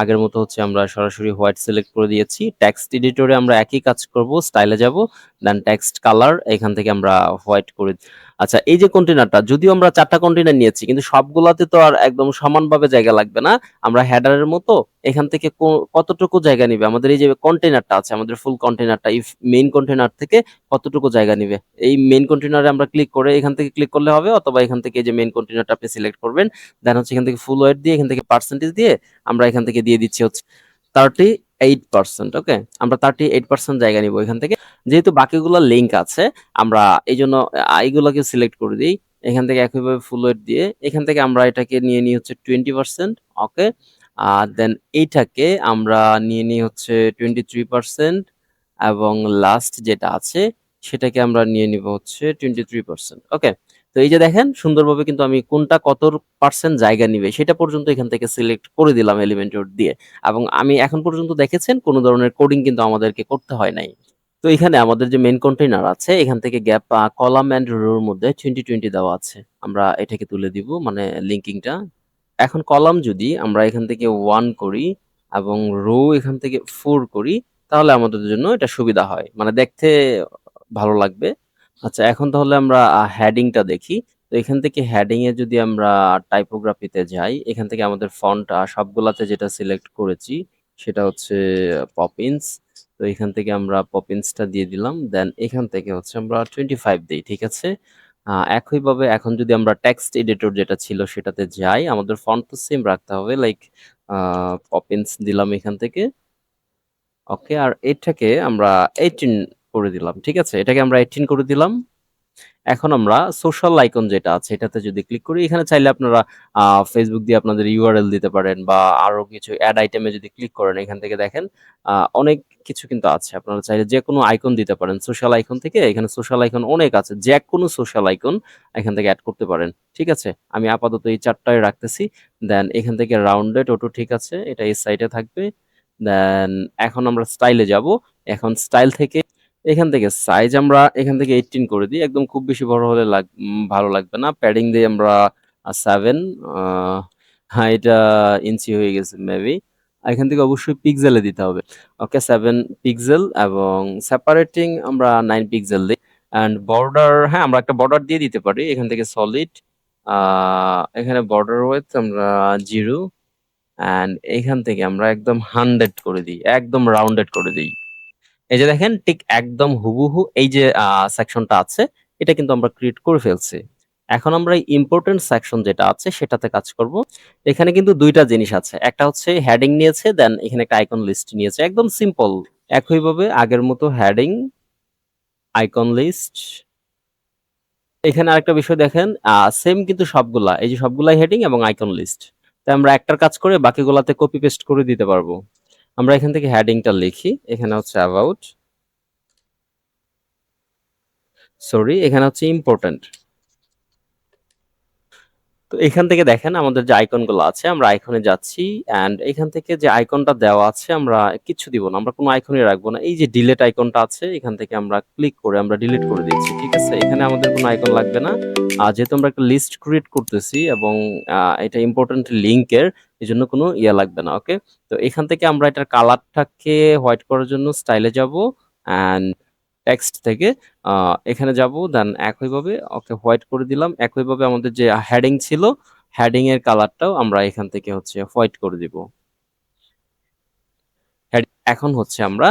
আগের মতো হচ্ছে আমরা সরাসরি হোয়াইট সিলেক্ট করে দিয়েছি। টেক্সট এডিটরে আমরা একই কাজ করব, স্টাইলে যাব, দেন টেক্সট কালার এখান থেকে আমরা হোয়াইট করে। আচ্ছা, এই যে কন্টেনারটা, যদিও আমরা 4 টা কন্টেনার নিয়েছি, কিন্তু সবগুলাতে তো আর একদম সমানভাবে জায়গা লাগবে না। আমরা হেডারের মতো এখান থেকে কতটুকু জায়গা নিবে আমাদের এই যে কন্টেনারটা আছে, আমাদের ফুল কন্টেনারটা, এই মেইন কন্টেনার থেকে কতটুকু জায়গা নিবে, এই মেইন কন্টেনারে আমরা ক্লিক করে এখান থেকে ক্লিক করলে হবে, অথবা এখান থেকে এই যে মেইন কন্টেনারটা আপনি সিলেক্ট করবেন, দেন হচ্ছে এখান থেকে ফুল ওয়েট দিয়ে এখান থেকে পার্সেন্টেজ দিয়ে আমরা এখান থেকে দিয়ে দিচ্ছি হচ্ছে 38%। ওকে, আমরা 38% জায়গা নিব এখান থেকে। যেহেতু বাকিগুলো লিঙ্ক আছে, আমরা এই জন্য এইগুলোকে সিলেক্ট করে দিই। এখান থেকে একইভাবে ফুল ওয়েট দিয়ে এখান থেকে আমরা এটাকে নিয়ে নিই হচ্ছে 20%। ওকে, দেন এইটাকে আমরা নিয়ে নিই হচ্ছে 23%, এবং লাস্ট যেটা আছে সেটাকে আমরা নিয়ে নিব হচ্ছে 23%। ওকে, তো এই যে দেখেন সুন্দরভাবে কিন্তু আমি কোনটা কত পার্সেন্ট জায়গা নিবে সেটা পর্যন্ত এখান থেকে সিলেক্ট করে দিলাম এলিমেন্টর দিয়ে, এবং আমি এখন পর্যন্ত দেখেছেন কোনো ধরনের কোডিং কিন্তু আমাদেরকে করতে হয় নাই। তো এখানে আমাদের যে মেইন কন্টেইনার আছে এখান থেকে গ্যাপ কলাম এন্ড রোর মধ্যে 20 দেওয়া আছে, আমরা এটাকে তুলে দিব, মানে লিঙ্কিংটা। এখন কলাম যদি আমরা এখান থেকে 1 করি এবং রো এখান থেকে 4 করি, তাহলে আমাদের জন্য এটা সুবিধা হয়, মানে দেখতে ভালো লাগবে। আচ্ছা, এখন তাহলে আমরা হেডিংটা দেখি। তো এখান থেকে হেডিং এ যদি আমরা টাইপোগ্রাফিতে যাই, এখান থেকে আমাদের ফন্ট সবগুলাতে যেটা সিলেক্ট করেছি সেটা হচ্ছে পপিন্স। তো এখান থেকে আমরা পপিন্সটা দিয়ে দিলাম, দেন এখান থেকে হচ্ছে আমরা 25 দিই, ঠিক আছে। একইভাবে এখন যদি আমরা টেক্সট এডিটর যেটা ছিল সেটাতে যাই, আমাদের ফন্ট তো সেম রাখতে হবে, লাইক পপিন্স দিলাম এখান থেকে। ওকে, আর এটাকে আমরা 18 করে দিলাম, ঠিক আছে, এটাকে আমরা 18 করে দিলাম। এখন আমরা সোশ্যাল আইকন যেটা আছে এটাতে যদি ক্লিক করি, এখানে চাইলে আপনারা ফেসবুক দিয়ে আপনাদের ইউআরএল দিতে পারেন, বা আরো কিছু অ্যাড আইটেমে যদি ক্লিক করেন এখান থেকে দেখেন অনেক কিছু কিন্তু আছে, আপনারা চাইলে যে কোনো আইকন দিতে পারেন সোশ্যাল আইকন থেকে। এখানে সোশ্যাল আইকন অনেক আছে, যে কোনো সোশ্যাল আইকন এখান থেকে অ্যাড করতে পারেন, ঠিক আছে। আমি আপাতত এই 4টাই রাখতেছি। দেন এখান থেকে রাউন্ডেড অটো, ঠিক আছে, এটা এই সাইডে থাকবে। দেন এখন আমরা স্টাইলে যাব। এখন স্টাইল থেকে এখান থেকে সাইজ আমরা এখান থেকে 18 করে দিই, একদম খুব বেশি বড় হলে ভালো লাগবে না। প্যাডিং দিয়ে আমরা 7, হ্যাঁ এটা ইঞ্চি হয়ে গেছে মেবি। এখান থেকে অবশ্যই পিক্সেলে দিতে হবে। ওকে, 7 পিক্সেল, এবং সেপারেটিং আমরা 9 পিক্সেল দিই। অ্যান্ড বর্ডার, হ্যাঁ আমরা একটা বর্ডার দিয়ে দিতে পারি এখান থেকে সলিড। এখানে বর্ডার ওয়েথ আমরা 0, অ্যান্ড এখান থেকে আমরা একদম 100 করে দিই, একদম রাউন্ডেড করে দিই। এই যে দেখেন ঠিক একদম হুবহু এই যে সেকশনটা আছে এটা কিন্তু আমরা ক্রিয়েট করে ফেলছি। এখন আমরা এই ইম্পর্টেন্ট সেকশন যেটা আছে সেটাতে কাজ করব। এখানে কিন্তু দুইটা জিনিস আছে, একটা হচ্ছে হেডিং নিয়েছে, দেন এখানে একটা আইকন লিস্ট নিয়েছে, একদম সিম্পল। একইভাবে আগের মতো হেডিং, আইকন লিস্ট। এখানে আরেকটা বিষয় দেখেন, সেম কিন্তু সবগুলা, এই যে সবগুলাই হেডিং এবং আইকন লিস্ট। তাই আমরা একটার কাজ করে বাকিগুলাতে কপি পেস্ট করে দিতে পারবো। আমরা এখান থেকে হেডিংটা লিখি, এখানে হচ্ছে অ্যাবাউট, সরি এখানে হচ্ছে ইম্পর্টেন্ট। তো এখান থেকে দেখেন আমাদের যে আইকনগুলো আছে, আমরা আইকনে যাচ্ছি, অ্যান্ড এখান থেকে যে আইকনটা দেওয়া আছে আমরা কিছু দিব না, আমরা কোনো আইকনই রাখবো না। এই যে ডিলিট আইকনটা আছে এখান থেকে আমরা ক্লিক করে আমরা ডিলিট করে দিচ্ছি, ঠিক আছে। এখানে আমাদের কোনো আইকন লাগবে না। যেহেতু আমরা একটা লিস্ট ক্রিয়েট করতেছি এবং এটা ইম্পর্টেন্ট লিঙ্কের, এই জন্য কোনো ইয়ে লাগবে না। ওকে, তো এখান থেকে আমরা এটার কালারটাকে হোয়াইট করার জন্য স্টাইলে যাব, অ্যান্ড টেক্সট থেকে এখানে যাব, দেন একইভাবে ওকে হোয়াইট করে দিলাম। একইভাবে আমাদের যে হেডিং ছিল, হেডিং এর কালারটাও আমরা এখান থেকে হচ্ছে হোয়াইট করে দিব। এখন হচ্ছে আমরা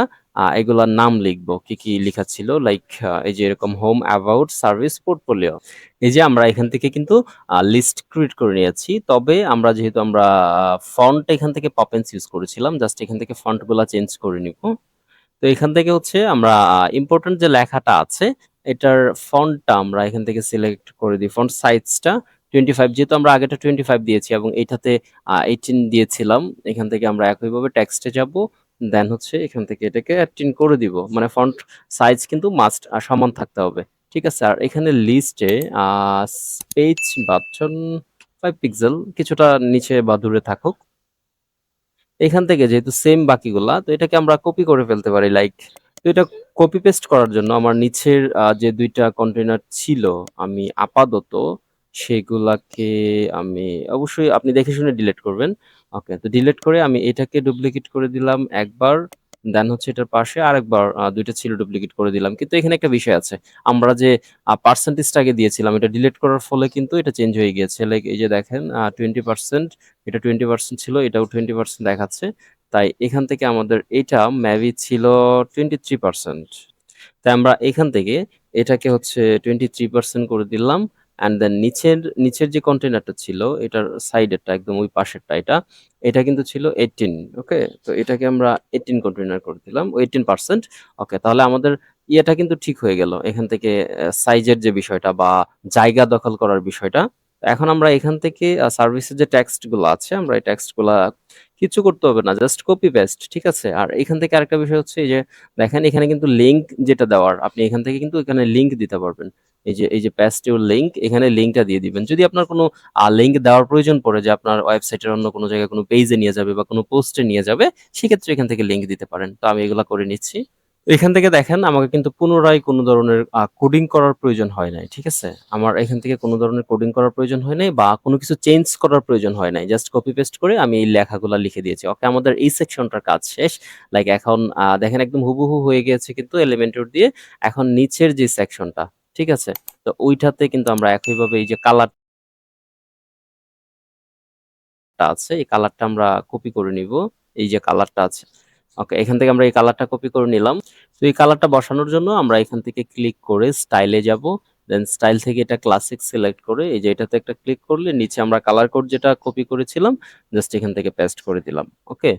এগুলার নাম লিখবো, কি কি লেখা ছিল, লাইক এই যে এরকম হোম, অ্যাবাউট, সার্ভিস, পোর্টফোলিও। এই যে আমরা এখান থেকে কিন্তু লিস্ট ক্রিয়েট করে নিয়েছি, তবে আমরা যেহেতু আমরা ফন্ট এখান থেকে পপেন্স ইউজ করেছিলাম, জাস্ট এখান থেকে ফন্ট গুলা চেঞ্জ করে নিব। তো এখান থেকে হচ্ছে আমরা ইম্পর্টেন্ট যে লেখাটা আছে এটার ফন্টটা আমরা এখান থেকে সিলেক্ট করে দিই। ফন্ট সাইজটা 25, যেহেতু আমরা আগেটা 25 দিয়েছি এবং এইটাতে 18 দিয়েছিলাম। এখান থেকে আমরা একইভাবে টেক্সটে যাব, দেন হচ্ছে এখান থেকে এটাকে 18 করে দিব, মানে ফন্ট সাইজ কিন্তু মাস্ট সমান থাকতে হবে, ঠিক আছে। আর এখানে লিস্টে পেজ বাটন 5 পিক্সেল কিছুটা নিচে বা দূরে থাকুক। এখান থেকে যেহেতু সেম বাকিগুলা, তো এটাকে আমরা কপি করে ফেলতে পারি, লাইক তো এটা কপি পেস্ট করার জন্য আমার নিচের যে ২ টা কন্টেইনার ছিল, আমি আপাতত সেগুলাকে আমি অবশ্যই আপনি দেখে শুনে ডিলিট করবেন। ওকে, তো ডিলিট করে আমি এটাকে ডুপ্লিকেট করে দিলাম একবার, দেন হচ্ছে এটার পাশে আরেকবার ২ টা ছিল ডুপ্লিকেট করে দিলাম। কিন্তু এখানে একটা বিষয় আছে। আমরা যে পার্সেন্টেজটা আগে দিয়েছিলাম, এটা ডিলিট করার ফলে কিন্তু এটা চেঞ্জ হয়ে গিয়েছে। লাইক এই যে দেখেন 20% এটা 20% ছিল, এটাও 20% দেখাচ্ছে। তাই এখান থেকে আমাদের এটা মেবি ছিল 23%। তাই আমরা এখান থেকে এটাকে হচ্ছে 23% করে দিলাম। অ্যান্ড দেন নিচের যে কন্টেনারটা ছিল এটার সাইডেরটা একদম ওই পাশেরটা এটা কিন্তু ছিল 18। ওকে, তো এটাকে আমরা 18 কন্টেনার করে দিলাম, 18%। ওকে, তাহলে আমাদের ইয়েটা কিন্তু ঠিক হয়ে গেল এখান থেকে, সাইজের যে বিষয়টা বা জায়গা দখল করার বিষয়টা। এখন আমরা এখান থেকে সার্ভিসের যে টেক্সট গুলো আছে, আমরা এই টেক্সট গুলা কিছু করতে হবে না, জাস্ট কপি পেস্ট, ঠিক আছে। আর এখান থেকে আরেকটা বিষয় হচ্ছে এই যে দেখেন এখানে কিন্তু লিঙ্ক যেটা দেওয়ার, আপনি এখান থেকে কিন্তু এখানে লিঙ্ক দিতে পারবেন। এই যে পেস্ট ইউর লিঙ্ক, এখানে লিঙ্কটা দিয়ে দিবেন। যদি আপনার কোনো লিঙ্ক দেওয়ার প্রয়োজন পড়ে যে আপনার ওয়েবসাইটের অন্য কোনো জায়গায় কোনো পেজে নিয়ে যাবে বা কোনো পোস্টে নিয়ে যাবে, সেক্ষেত্রে এখান থেকে লিঙ্ক দিতে পারেন। তো আমি এগুলা করে নিচ্ছি। এখান থেকে দেখেন আমাকে কিন্তু পুনরায় কোনো ধরনের কোডিং করার প্রয়োজন হয় নাই। ঠিক আছে? আমার এখান থেকে কোনো ধরনের কোডিং করার প্রয়োজন হয় নাই বা কোনো কিছু চেঞ্জ করার প্রয়োজন হয় নাই। জাস্ট কপি পেস্ট করে আমি এই লেখাগুলা লিখে দিয়েছি। ওকে, আমাদের এই সেকশনটার কাজ শেষ। লাইক এখন দেখেন একদম হুবহু হয়ে গিয়েছে কিন্তু এলিমেন্টর দিয়ে। এখন নিচের যে সেকশনটা, ঠিক আছে? তো ওইটাতে কিন্তু আমরা একইভাবে এই যে কালারটা আছে, এই কালারটা আমরা কপি করে নিব। এই যে কালারটা আছে। ওকে, এখান থেকে আমরা এই কালারটা কপি করে নিলাম। তো এই কালারটা বসানোর জন্য আমরা এখান থেকে ক্লিক করে স্টাইলে যাব। দেন স্টাইল থেকে এটা ক্লাসিক সিলেক্ট করে এই যে এটাতে একটা ক্লিক করলে নিচে আমরা কালার কোড যেটা কপি করেছিলাম জাস্ট এখান থেকে পেস্ট করে দিলাম। ওকে,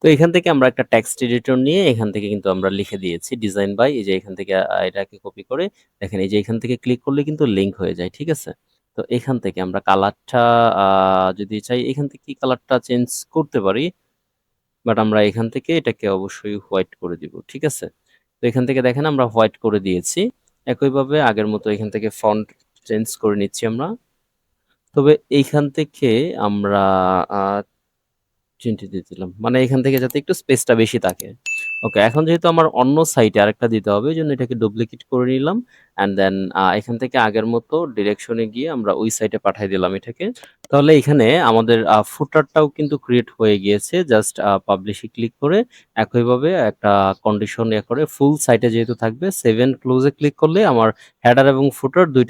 তো এখান থেকে আমরা একটা টেক্সট এডিটর নিয়ে এখান থেকে কিন্তু আমরা লিখে দিয়েছি ডিজাইন বাই, এই যে এখান থেকে এটাকে কপি করে দেখেন এই যে এখান থেকে ক্লিক করলে কিন্তু লিংক হয়ে যায়। ঠিক আছে? তো এখান থেকে আমরা কালারটা যদি চাই এখান থেকে কি কালারটা চেঞ্জ করতে পারি, বাট আমরা এখান থেকে এটাকে অবশ্যই হোয়াইট করে দিব। ঠিক আছে? তো এখান থেকে দেখেন আমরা হোয়াইট করে দিয়েছি। একইভাবে আগের মতো এখান থেকে ফন্ট চেঞ্জ করে নিচ্ছি আমরা। তবে এইখান থেকে আমরা আহ 20 দিয়ে দিলাম। মানে এখান থেকে যাতে একটু স্পেসটা বেশি থাকে। ওকে, এখন যেহেতু আমার অন্য সাইটে আরেকটা দিতে হবে, এজন্য এটাকে ডুপ্লিকেট করে নিলাম। অ্যান্ড দেন এখান থেকে আগের মতো ডিরেকশনে গিয়ে আমরা ওই সাইটে পাঠিয়ে দিলাম এটাকে। তাহলে এখানে আমাদের ফুটারটাও কিন্তু ক্রিয়েট হয়ে গিয়েছে। জাস্ট পাবলিশে ক্লিক করে একইভাবে একটা কন্ডিশন করে ফুল সাইটে যেহেতু থাকবে, সেভ এন্ড ক্লোজে ক্লিক করলে আমার হেডার এবং ফুটার ২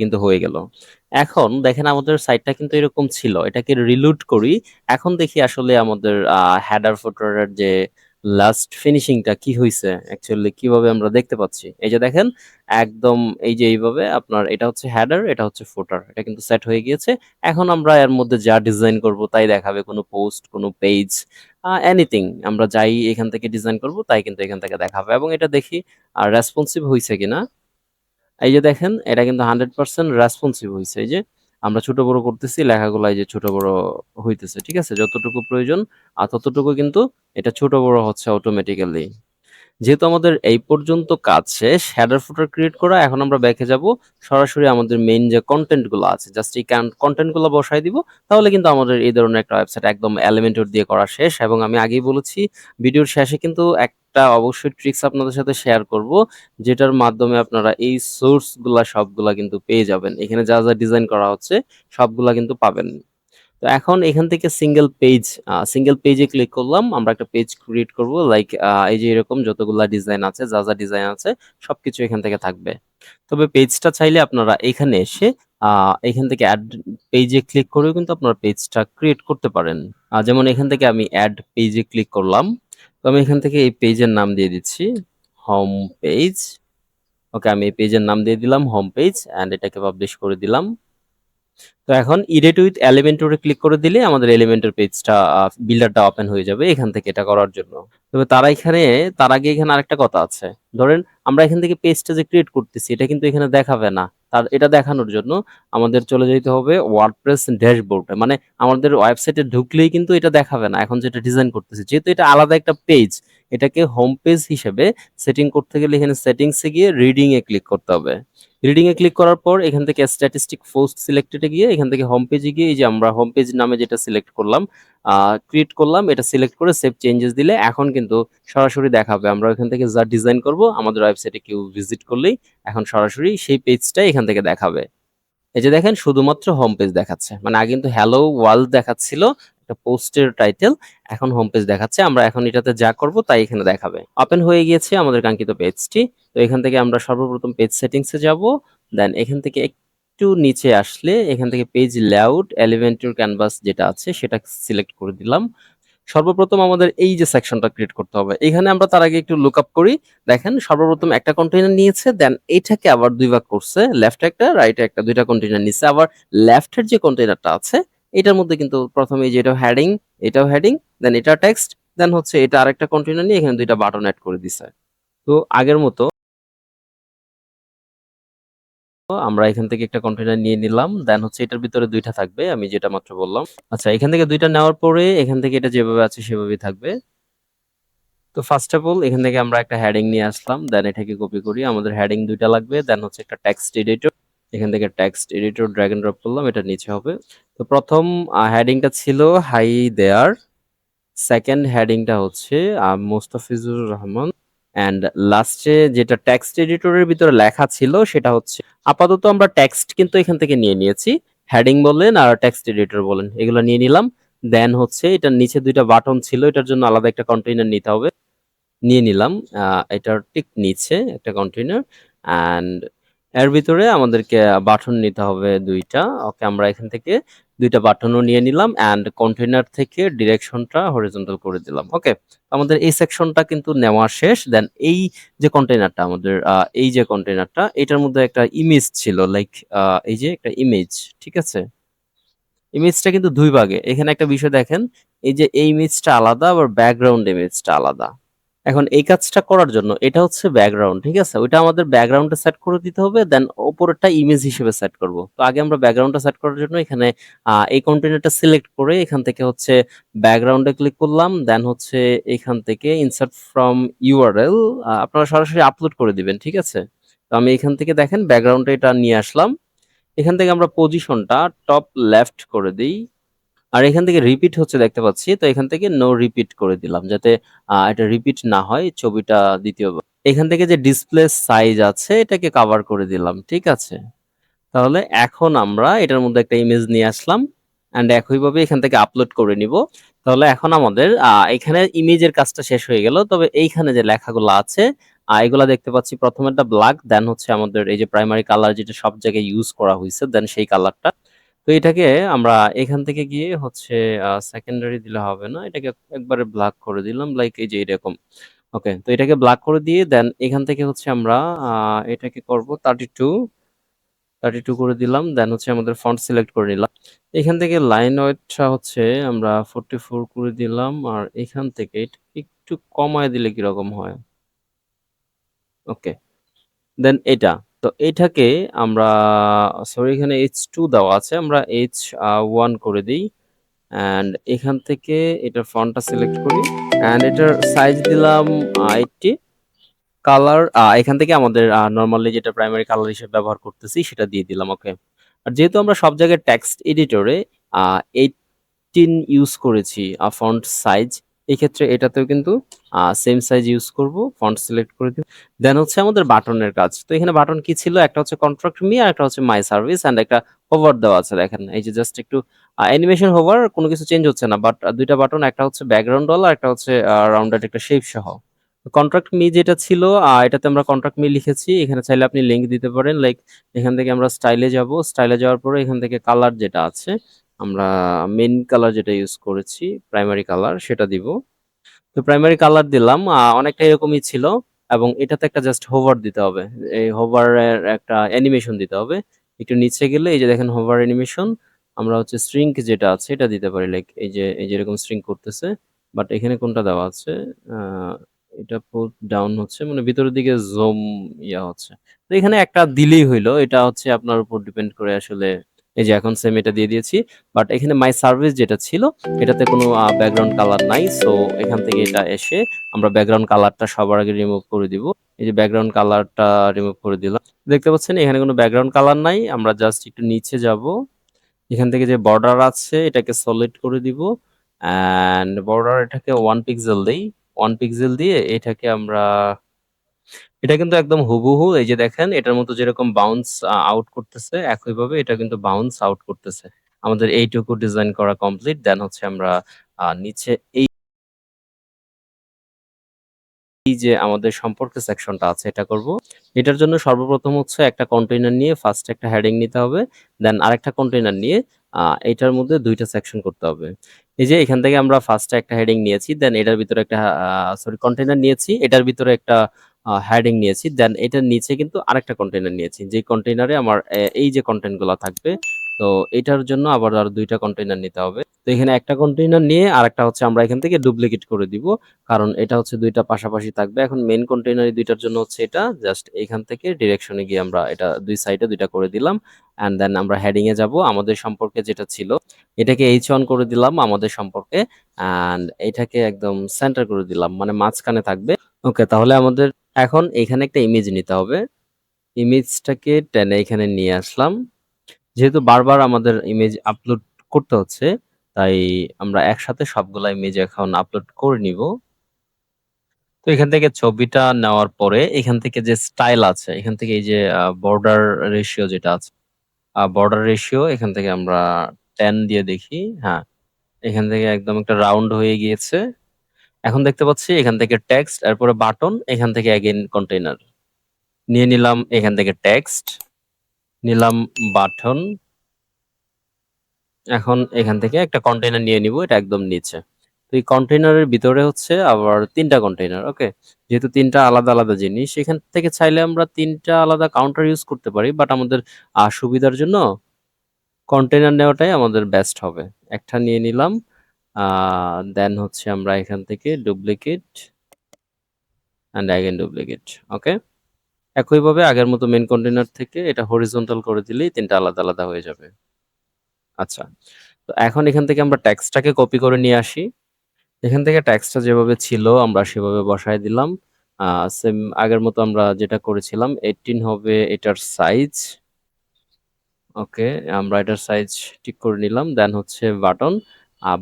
কিন্তু হয়ে গেল। এখন দেখেন আমাদের সাইটটা কিন্তু এরকম ছিল। এটাকে রিলোড করি। এখন দেখি আসলে আমাদের হেডার ফুটারের যে লাস্ট ফিনিশিংটা কি হইছে, অ্যাকচুয়ালি কিভাবে আমরা দেখতে পাচ্ছি। এই যে দেখেন একদম এই যে এইভাবে আপনার এটা হচ্ছে হেডার, এটা হচ্ছে ফুটার। এটা কিন্তু সেট হয়ে গিয়েছে। এখন আমরা এর মধ্যে যা ডিজাইন করব তাই দেখাবে। কোনো পোস্ট, কোনো পেজ, এনিথিং আমরা যাই এখান থেকে ডিজাইন করব তাই কিন্তু এখান থেকে দেখাবে এবং এটা দেখি রেসপন্সিভ হইছে কিনা। এই যে দেখেন এটা কিন্তু 100% রেসপন্সিভ হইছে। এই যে আমরা ছোট বড় করতেছি লেখাগুলা, এই যে ছোট বড় হইতেছে। ঠিক আছে? যতটুকু প্রয়োজন ততটুকু কিন্তু এটা ছোট বড় হচ্ছে অটোমেটিক্যালি। যেহেতু আমাদের এই পর্যন্ত কাজ শেষ হেডার ফুটার ক্রিয়েট করা, এখন আমরা ব্যাকে যাব। সরাসরি আমাদের মেইন যে কন্টেন্ট গুলো আছে জাস্ট এই কন্টেন্ট গুলো বসাই দিব। তাহলে কিন্তু আমাদের এই ধরনের একটা ওয়েবসাইট একদম এলিমেন্টর দিয়ে করা শেষ। এবং আমি আগেই বলেছি ভিডিওর শেষে কিন্তু একটা অবশ্যই ট্রিক্স আপনাদের সাথে শেয়ার করব, যেটার মাধ্যমে আপনারা এই সোর্স গুলা সবগুলা কিন্তু পেয়ে যাবেন। এখানে যা যা ডিজাইন করা হচ্ছে সবগুলা কিন্তু পাবেন। তো এখন এখান থেকে সিঙ্গেল পেজে ক্লিক করলাম। আমরা একটা পেজ ক্রিয়েট করব। লাইক এই যে এরকম যতগুলা ডিজাইন আছে, যা যা ডিজাইন আছে সবকিছু এখান থেকে থাকবে। তবে পেজটা চাইলে আপনারা এখানে এসে এখান থেকে অ্যাড পেজে ক্লিক করেও কিন্তু আপনারা পেজটা ক্রিয়েট করতে পারেন। যেমন এখান থেকে আমি অ্যাড পেজে ক্লিক করলাম। তো আমি এখান থেকে এই পেজের নাম দিয়ে দিচ্ছি হোম পেজ। ওকে, আমি এই পেজের নাম দিয়ে দিলাম হোম পেজ অ্যান্ড এটাকে পাবলিশ করে দিলাম। তো এখন ইডিট উইথ এলিমেন্টরে ক্লিক করে দিলে আমাদের এলিমেন্টের পেজটা বিল্ডারটা ওপেন হয়ে যাবে এখান থেকে এটা করার জন্য। তবে তার আগে এখানে আরেকটা কথা আছে। ধরেন আমরা এখান থেকে পেজটা যে ক্রিয়েট করতেছি এটা কিন্তু এখানে দেখাবে না। এটা দেখানোর জন্য আমাদের চলে যেতে হবে ওয়ার্ডপ্রেস ড্যাশবোর্ডে। মানে আমাদের ওয়েবসাইটে ঢুকলেই কিন্তু এটা দেখাবে না এখন যেটা ডিজাইন করতেছি। যেহেতু এটা আলাদা একটা পেজ, এটাকে হোম পেজ হিসেবে সেটিং করতে গেলে এখানে সেটিংসে গিয়ে রিডিং এ ক্লিক করতে হবে। রিডিং এ ক্লিক করার পর এখান থেকে স্ট্যাটিস্টিক পোস্ট সিলেক্টেডে গিয়ে এখান থেকে হোম পেজে গিয়ে এই যে আমরা হোম পেজ নামে যেটা সিলেক্ট করলাম ক্রিয়েট করলাম, এটা সিলেক্ট করে সেভ চেঞ্জেস দিলে এখন কিন্তু সরাসরি দেখাবে। আমরা এখান থেকে যা ডিজাইন করব আমাদের ওয়েবসাইটে কেউ ভিজিট করলেই এখন সরাসরি সেই পেজটাই এখান থেকে দেখাবে। এই যে দেখেন শুধুমাত্র হোম পেজ দেখাচ্ছে। মানে আগে কিন্তু হ্যালো ওয়ার্ল্ড দেখাচ্ছিল একটা পোস্টের টাইটেল, এখন হোম পেজ দেখাচ্ছে। আমরা এখন এটাতে যা করব তাই এখানে দেখাবে। ওপেন হয়ে গিয়েছে আমাদের কাঙ্ক্ষিত পেজটি। তো এখান থেকে আমরা সর্বপ্রথম পেজ সেটিংসে যাব, দেন এখান থেকে একটু নিচে আসলে এখান থেকে পেজ লেআউট এলিমেন্টর ক্যানভাস যেটা আছে সেটা সিলেক্ট করে দিলাম। সর্বপ্রথম আমাদের এই যে সেকশনটা ক্রিয়েট করতে হবে, এখানে আমরা তার আগে একটু লুক আপ করি। দেখেন সর্বপ্রথম একটা কন্টেইনার নিয়েছে, দেন এটাকে আবার দুই ভাগ করছে, লেফটে একটা রাইটে একটা, দুইটা কন্টেইনার নিচ্ছে। আবার লেফটের যে কন্টেইনারটা আছে এটার মধ্যে কিন্তু প্রথমে এই যে এটা হেডিং, এটাও হেডিং, দেন এটা টেক্সট, দেন হচ্ছে এটা আরেকটা কন্টেইনার নিয়ে এখানে দুইটা বাটন অ্যাড করে দিছে। তো আগের মতো আমরা এখান থেকে একটা কন্টেইনার নিয়ে নিলাম, দেন হচ্ছে এটার ভিতরে দুইটা থাকবে আমি যেটা মাত্র বললাম। আচ্ছা, এখান থেকে দুইটা নেওয়ার পরে এখান থেকে এটা যেভাবে আছে সেভাবেই থাকবে। তো ফার্স্ট অফ অল এখান থেকে আমরা একটা হেডিং নিয়ে আসলাম, দেন এটাকে কপি করি। আমাদের হেডিং দুইটা লাগবে, দেন হচ্ছে একটা টেক্সট এডিটর, এখান থেকে text editor drag and drop করলাম, এটা নিচে হবে। তো প্রথম হেডিংটা ছিল হাই দেয়ার, সেকেন্ড হেডিংটা হচ্ছে মোস্তাফিজুর রহমান, অ্যান্ড লাস্টে যেটা টেক্সট এডিটরের ভিতরে লেখা ছিল সেটা হচ্ছে, আপাতত আমরা টেক্সট কিন্তু এখান থেকে নিয়ে নিয়েছি, হেডিং বলেন আর টেক্সট এডিটর বলেন এগুলো নিয়ে নিলাম। দেন হচ্ছে এটার নিচে দুইটা বাটন ছিল, এটার জন্য আলাদা একটা কন্টেইনার নিতে হবে, নিয়ে নিলাম। এটার ঠিক নিচে একটা কন্টেইনার, অ্যান্ড এর ভিতরে আমাদেরকে বাটন নিতে হবে দুইটা। ওকে, আমরা এখান থেকে দুইটা বাটনও নিয়ে নিলাম, অ্যান্ড কন্টেইনার থেকে ডিরেকশনটা হরিজন্টাল করে দিলাম। ওকে, আমাদের এই সেকশনটা কিন্তু নেওয়া শেষ। দেন এই যে কন্টেইনারটা আমাদের এই যে কন্টেইনারটা এটার মধ্যে একটা ইমেজ ছিল, লাইক এই যে একটা ইমেজ, ঠিক আছে? ইমেজটা কিন্তু দুই ভাগে। এখানে একটা বিষয় দেখেন, এই যে এই ইমেজটা আলাদা, আবার ব্যাকগ্রাউন্ড ইমেজটা আলাদা। এখন এই কাজটা করার জন্য এটা হচ্ছে ব্যাকগ্রাউন্ড, ঠিক আছে? ওইটা আমাদের ব্যাকগ্রাউন্ডে সেট করে দিতে হবে, দেন উপরেরটা ইমেজ হিসেবে সেট করব। তো আগে আমরা ব্যাকগ্রাউন্ডটা সেট করার জন্য এখানে এই কন্টেইনারটা সিলেক্ট করে এখান থেকে হচ্ছে ব্যাকগ্রাউন্ডে ক্লিক করলাম, দেন হচ্ছে এখান থেকে ইনসার্ট ফ্রম ইউআরএল, আপনারা সরাসরি আপলোড করে দিবেন, ঠিক আছে? তো আমি এখান থেকে দেখেন ব্যাকগ্রাউন্ডে এটা নিয়ে আসলাম। এখান থেকে আমরা পজিশনটা টপ লেফট করে দিই, আর এখান থেকে রিপিট হচ্ছে দেখতে পাচ্ছি, তো এখান থেকে নো রিপিট করে দিলাম যাতে এটা রিপিট না হয় ছবিটা দ্বিতীয়বার। এখান থেকে যে ডিসপ্লে সাইজ আছে এটাকে কভার করে দিলাম, ঠিক আছে? তাহলে এখন আমরা এটার মধ্যে একটা ইমেজ নিয়ে আসলাম, অ্যান্ড একইভাবে এখান থেকে আপলোড করে নিব। তাহলে এখন আমাদের এখানে ইমেজের কাজটা শেষ হয়ে গেল। তবে এইখানে যে লেখাগুলো আছে এগুলা দেখতে পাচ্ছি, প্রথমেরটা ব্ল্যাক, দেন হচ্ছে আমাদের এই যে প্রাইমারি কালার যেটা সব জায়গায় ইউজ করা হয়েছে, দেন সেই কালারটা। তো এটাকে আমরা এখান থেকে গিয়ে হচ্ছে সেকেন্ডারি দিলে হবে না, এটাকে একবারে ব্ল্যাক করে দিলাম, লাইক এই যে এরকম। ওকে, তো এটাকে ব্ল্যাক করে দিয়ে দেন এখান থেকে হচ্ছে আমরা এটাকে করব 32 করে দিলাম, দেন হচ্ছে আমাদের ফন্ট সিলেক্ট করে নিলাম। এখান থেকে লাইন ওয়েটটা হচ্ছে আমরা 44 করে দিলাম, আর এখান থেকে এটা একটু কমায় দিলে কিরকম হয়? ওকে, দেন এটা। তো এটাকে আমরা, সরি এখানে H2 দেওয়া আছে, আমরা H1 করে দিই, অ্যান্ড এখান থেকে এটার ফন্টটা সিলেক্ট করি, অ্যান্ড এটার সাইজ দিলাম 80। কালার এখান থেকে আমাদের নরমালি যেটা প্রাইমারি কালার হিসেবে ব্যবহার করতেছি সেটা দিয়ে দিলাম। ওকে, আর যেহেতু আমরা সব জায়গায় টেক্সট এডিটরে 18 ইউজ করেছি ফন্ট সাইজ, এক্ষেত্রে এটাতেও কিন্তু সেম সাইজ ইউজ করব। ফন্ট সিলেক্ট করে দিব, দেন হচ্ছে আমাদের বাটনের কাজ। তো এখানে বাটন কি ছিল, একটা হচ্ছে কন্ট্রাক্ট মি আর একটা হচ্ছে মাই সার্ভিস, অ্যান্ড একটা হোভার দেওয়া আছে। দেখেন এই যে জাস্ট একটু অ্যানিমেশন হোভার, কোনো কিছু চেঞ্জ হচ্ছে না, বাট দুইটা বাটন, একটা হচ্ছে ব্যাকগ্রাউন্ড ওয়ালা, একটা হচ্ছে রাউন্ডেড একটা শেপ সহ। কন্ট্রাক্ট মি যেটা ছিল এটাতে আমরা কন্ট্রাক্ট মি লিখেছি। এখানে চাইলে আপনি লিংক দিতে পারেন, লাইক এখান থেকে আমরা স্টাইলে যাব, স্টাইলে যাওয়ার পরে এখান থেকে কালার যেটা আছে, আমরা মেইন কালার যেটা ইউজ করেছি প্রাইমারি কালার সেটা দিব। তো প্রাইমারি কালার দিলাম, অনেকটা এরকমই ছিল, এবং এটাতে একটা জাস্ট হোভার দিতে হবে, এই হোভারের একটা অ্যানিমেশন দিতে হবে। একটু নিচে গেলে এই যে দেখেন হোভার অ্যানিমেশন, আমরা হচ্ছে স্ট্রিঙ্ক যেটা আছে এটা দিতে পারি, লাইক এই যে এরকম স্ট্রিঙ্ক করতেছে, বাট এখানে কোনটা দেওয়া আছে, এটা পুল ডাউন হচ্ছে, মানে ভিতরের দিকে জুম হচ্ছে। তো এখানে একটা দিলেই হইলো, এটা হচ্ছে আপনার উপর ডিপেন্ড করে আসলে। এই যে এখন সেম এটা দিয়ে দিয়েছি, বাট এখানে মাই সার্ভিস যেটা ছিল এটাতে কোনো ব্যাকগ্রাউন্ড কালার নাই, সো এখান থেকে এটা এসে আমরা ব্যাকগ্রাউন্ড কালারটা সবার আগে রিমুভ করে দিব। এই যে ব্যাকগ্রাউন্ড কালারটা রিমুভ করে দিলাম, দেখতে পাচ্ছেন এখানে কোনো ব্যাকগ্রাউন্ড কালার নাই। আমরা জাস্ট একটু নিচে যাব, এখান থেকে যে বর্ডার আছে এটাকে সলিড করে দিব, অ্যান্ড বর্ডার এটাকে 1 পিক্সেল দেই। 1 পিক্সেল দিয়ে এটাকে আমরা এটা কিন্তু একদম হুবহু এই যে দেখেন এটার মতো যেরকম বাউন্স আউট করতেছে একইভাবে এটা কিন্তু বাউন্স আউট করতেছে। আমাদের এইটুকু ডিজাইন করা কমপ্লিট। দেন হচ্ছে আমরা নিচে এই যে আমাদের সম্পর্ক সেকশনটা আছে এটা করব। এটার জন্য সর্বপ্রথম হচ্ছে একটা কন্টেইনার নিয়ে ফার্স্ট একটা হেডিং নিতে হবে। দেন আরেকটা কন্টেইনার নিয়ে এটার মধ্যে ২ টা সেকশন করতে হবে। এই যে এখান থেকে আমরা ফার্স্টে একটা হেডিং নিয়েছি। দেন এটার ভিতরে একটা সরি কন্টেইনার নিয়েছি। এটার ভিতরে একটা হেডিং নিয়েছি। দেন এটার নিচে কিন্তু আরেকটা কন্টেইনার নিয়েছি। যেই কন্টেইনারে আমার এই যে কনটেন্ট গুলা থাকবে। তো এটার জন্য আবার আরো ২ টা কন্টেইনার নিতে হবে। তো এখানে একটা কন্টেইনার নিয়ে আরেকটা হচ্ছে আমরা এখান থেকে ডুপ্লিকেট করে দিব। কারণ এটা হচ্ছে ২ টা পাশাপাশি থাকবে। এখন মেইন কন্টেইনার এই ২ টার জন্য হচ্ছে এটা জাস্ট এখান থেকে ডিরেকশনে গিয়ে আমরা এটা ২ সাইডে ২ টা করে দিলাম। অ্যান্ড দেন আমরা হেডিং এ যাব। আমাদের সম্পর্কে যেটা ছিল এটাকে H1 করে দিলাম আমাদের সম্পর্কে। অ্যান্ড এটাকে একদম সেন্টার করে দিলাম। মানে মাঝখানে থাকবে। ওকে তাহলে আমাদের এখন এখানে একটা ইমেজ নিতে হবে। ইমেজটাকে টেনে এখানে নিয়ে আসলাম। যেহেতু বারবার আমাদের ইমেজ আপলোড করতে হচ্ছে, তাই আমরা একসাথে সবগুলা ইমেজ এখন আপলোড করে নিব। তো এখান থেকে ছবিটা নেওয়ার পরে এখান থেকে যে স্টাইল আছে, এখান থেকে এই যে বর্ডার রেশিও যেটা আছে, বর্ডার রেশিও এখান থেকে আমরা 10 দিয়ে দেখি। হ্যাঁ, এখান থেকে একদম একটা রাউন্ড হয়ে গিয়েছে। এখন দেখতে পাচ্ছি এখান থেকে টেক্সট, এরপরে বাটন, এখান থেকে এগেইন কন্টেইনার। নিয়ে নিলাম এখান থেকে টেক্সট, নিলাম বাটন। এখন এখান থেকে একটা কন্টেইনার নিয়ে নিব, এটা একদম নিচে। তো এই কন্টেইনারের ভিতরে হচ্ছে আবার ৩ টা কন্টেইনার, ওকে? যেহেতু ৩ টা আলাদা, আলাদা জিনিস, এখান থেকে চাইলে আমরা ৩ টা আলাদা কাউন্টার ইউজ করতে পারি। বাট আমাদের সুবিধার জন্য কন্টেইনার নেওয়াটাই আমাদের বেস্ট হবে। একটা নিয়ে নিলাম। আ দেন হচ্ছে আমরা এখান থেকে ডুপ্লিকেট অ্যান্ড এগেইন ডুপ্লিকেট, ওকে? একইভাবে আগের মতো মেইন কন্টেইনার থেকে এটা হরিজন্টাল করে দিলেই ৩ টা আলাদা, আলাদা হয়ে যাবে। আচ্ছা। তো এখন এখান থেকে আমরা টেক্সটটাকে কপি করে নিয়ে আসি। এখান থেকে টেক্সটটা যেভাবে ছিল আমরা সেভাবে বসায় দিলাম। সেম আগের মতো আমরা যেটা করেছিলাম 18 হবে এটার সাইজ। ওকে, আমরা এটার সাইজ ঠিক করে নিলাম। দেন হচ্ছে বাটন।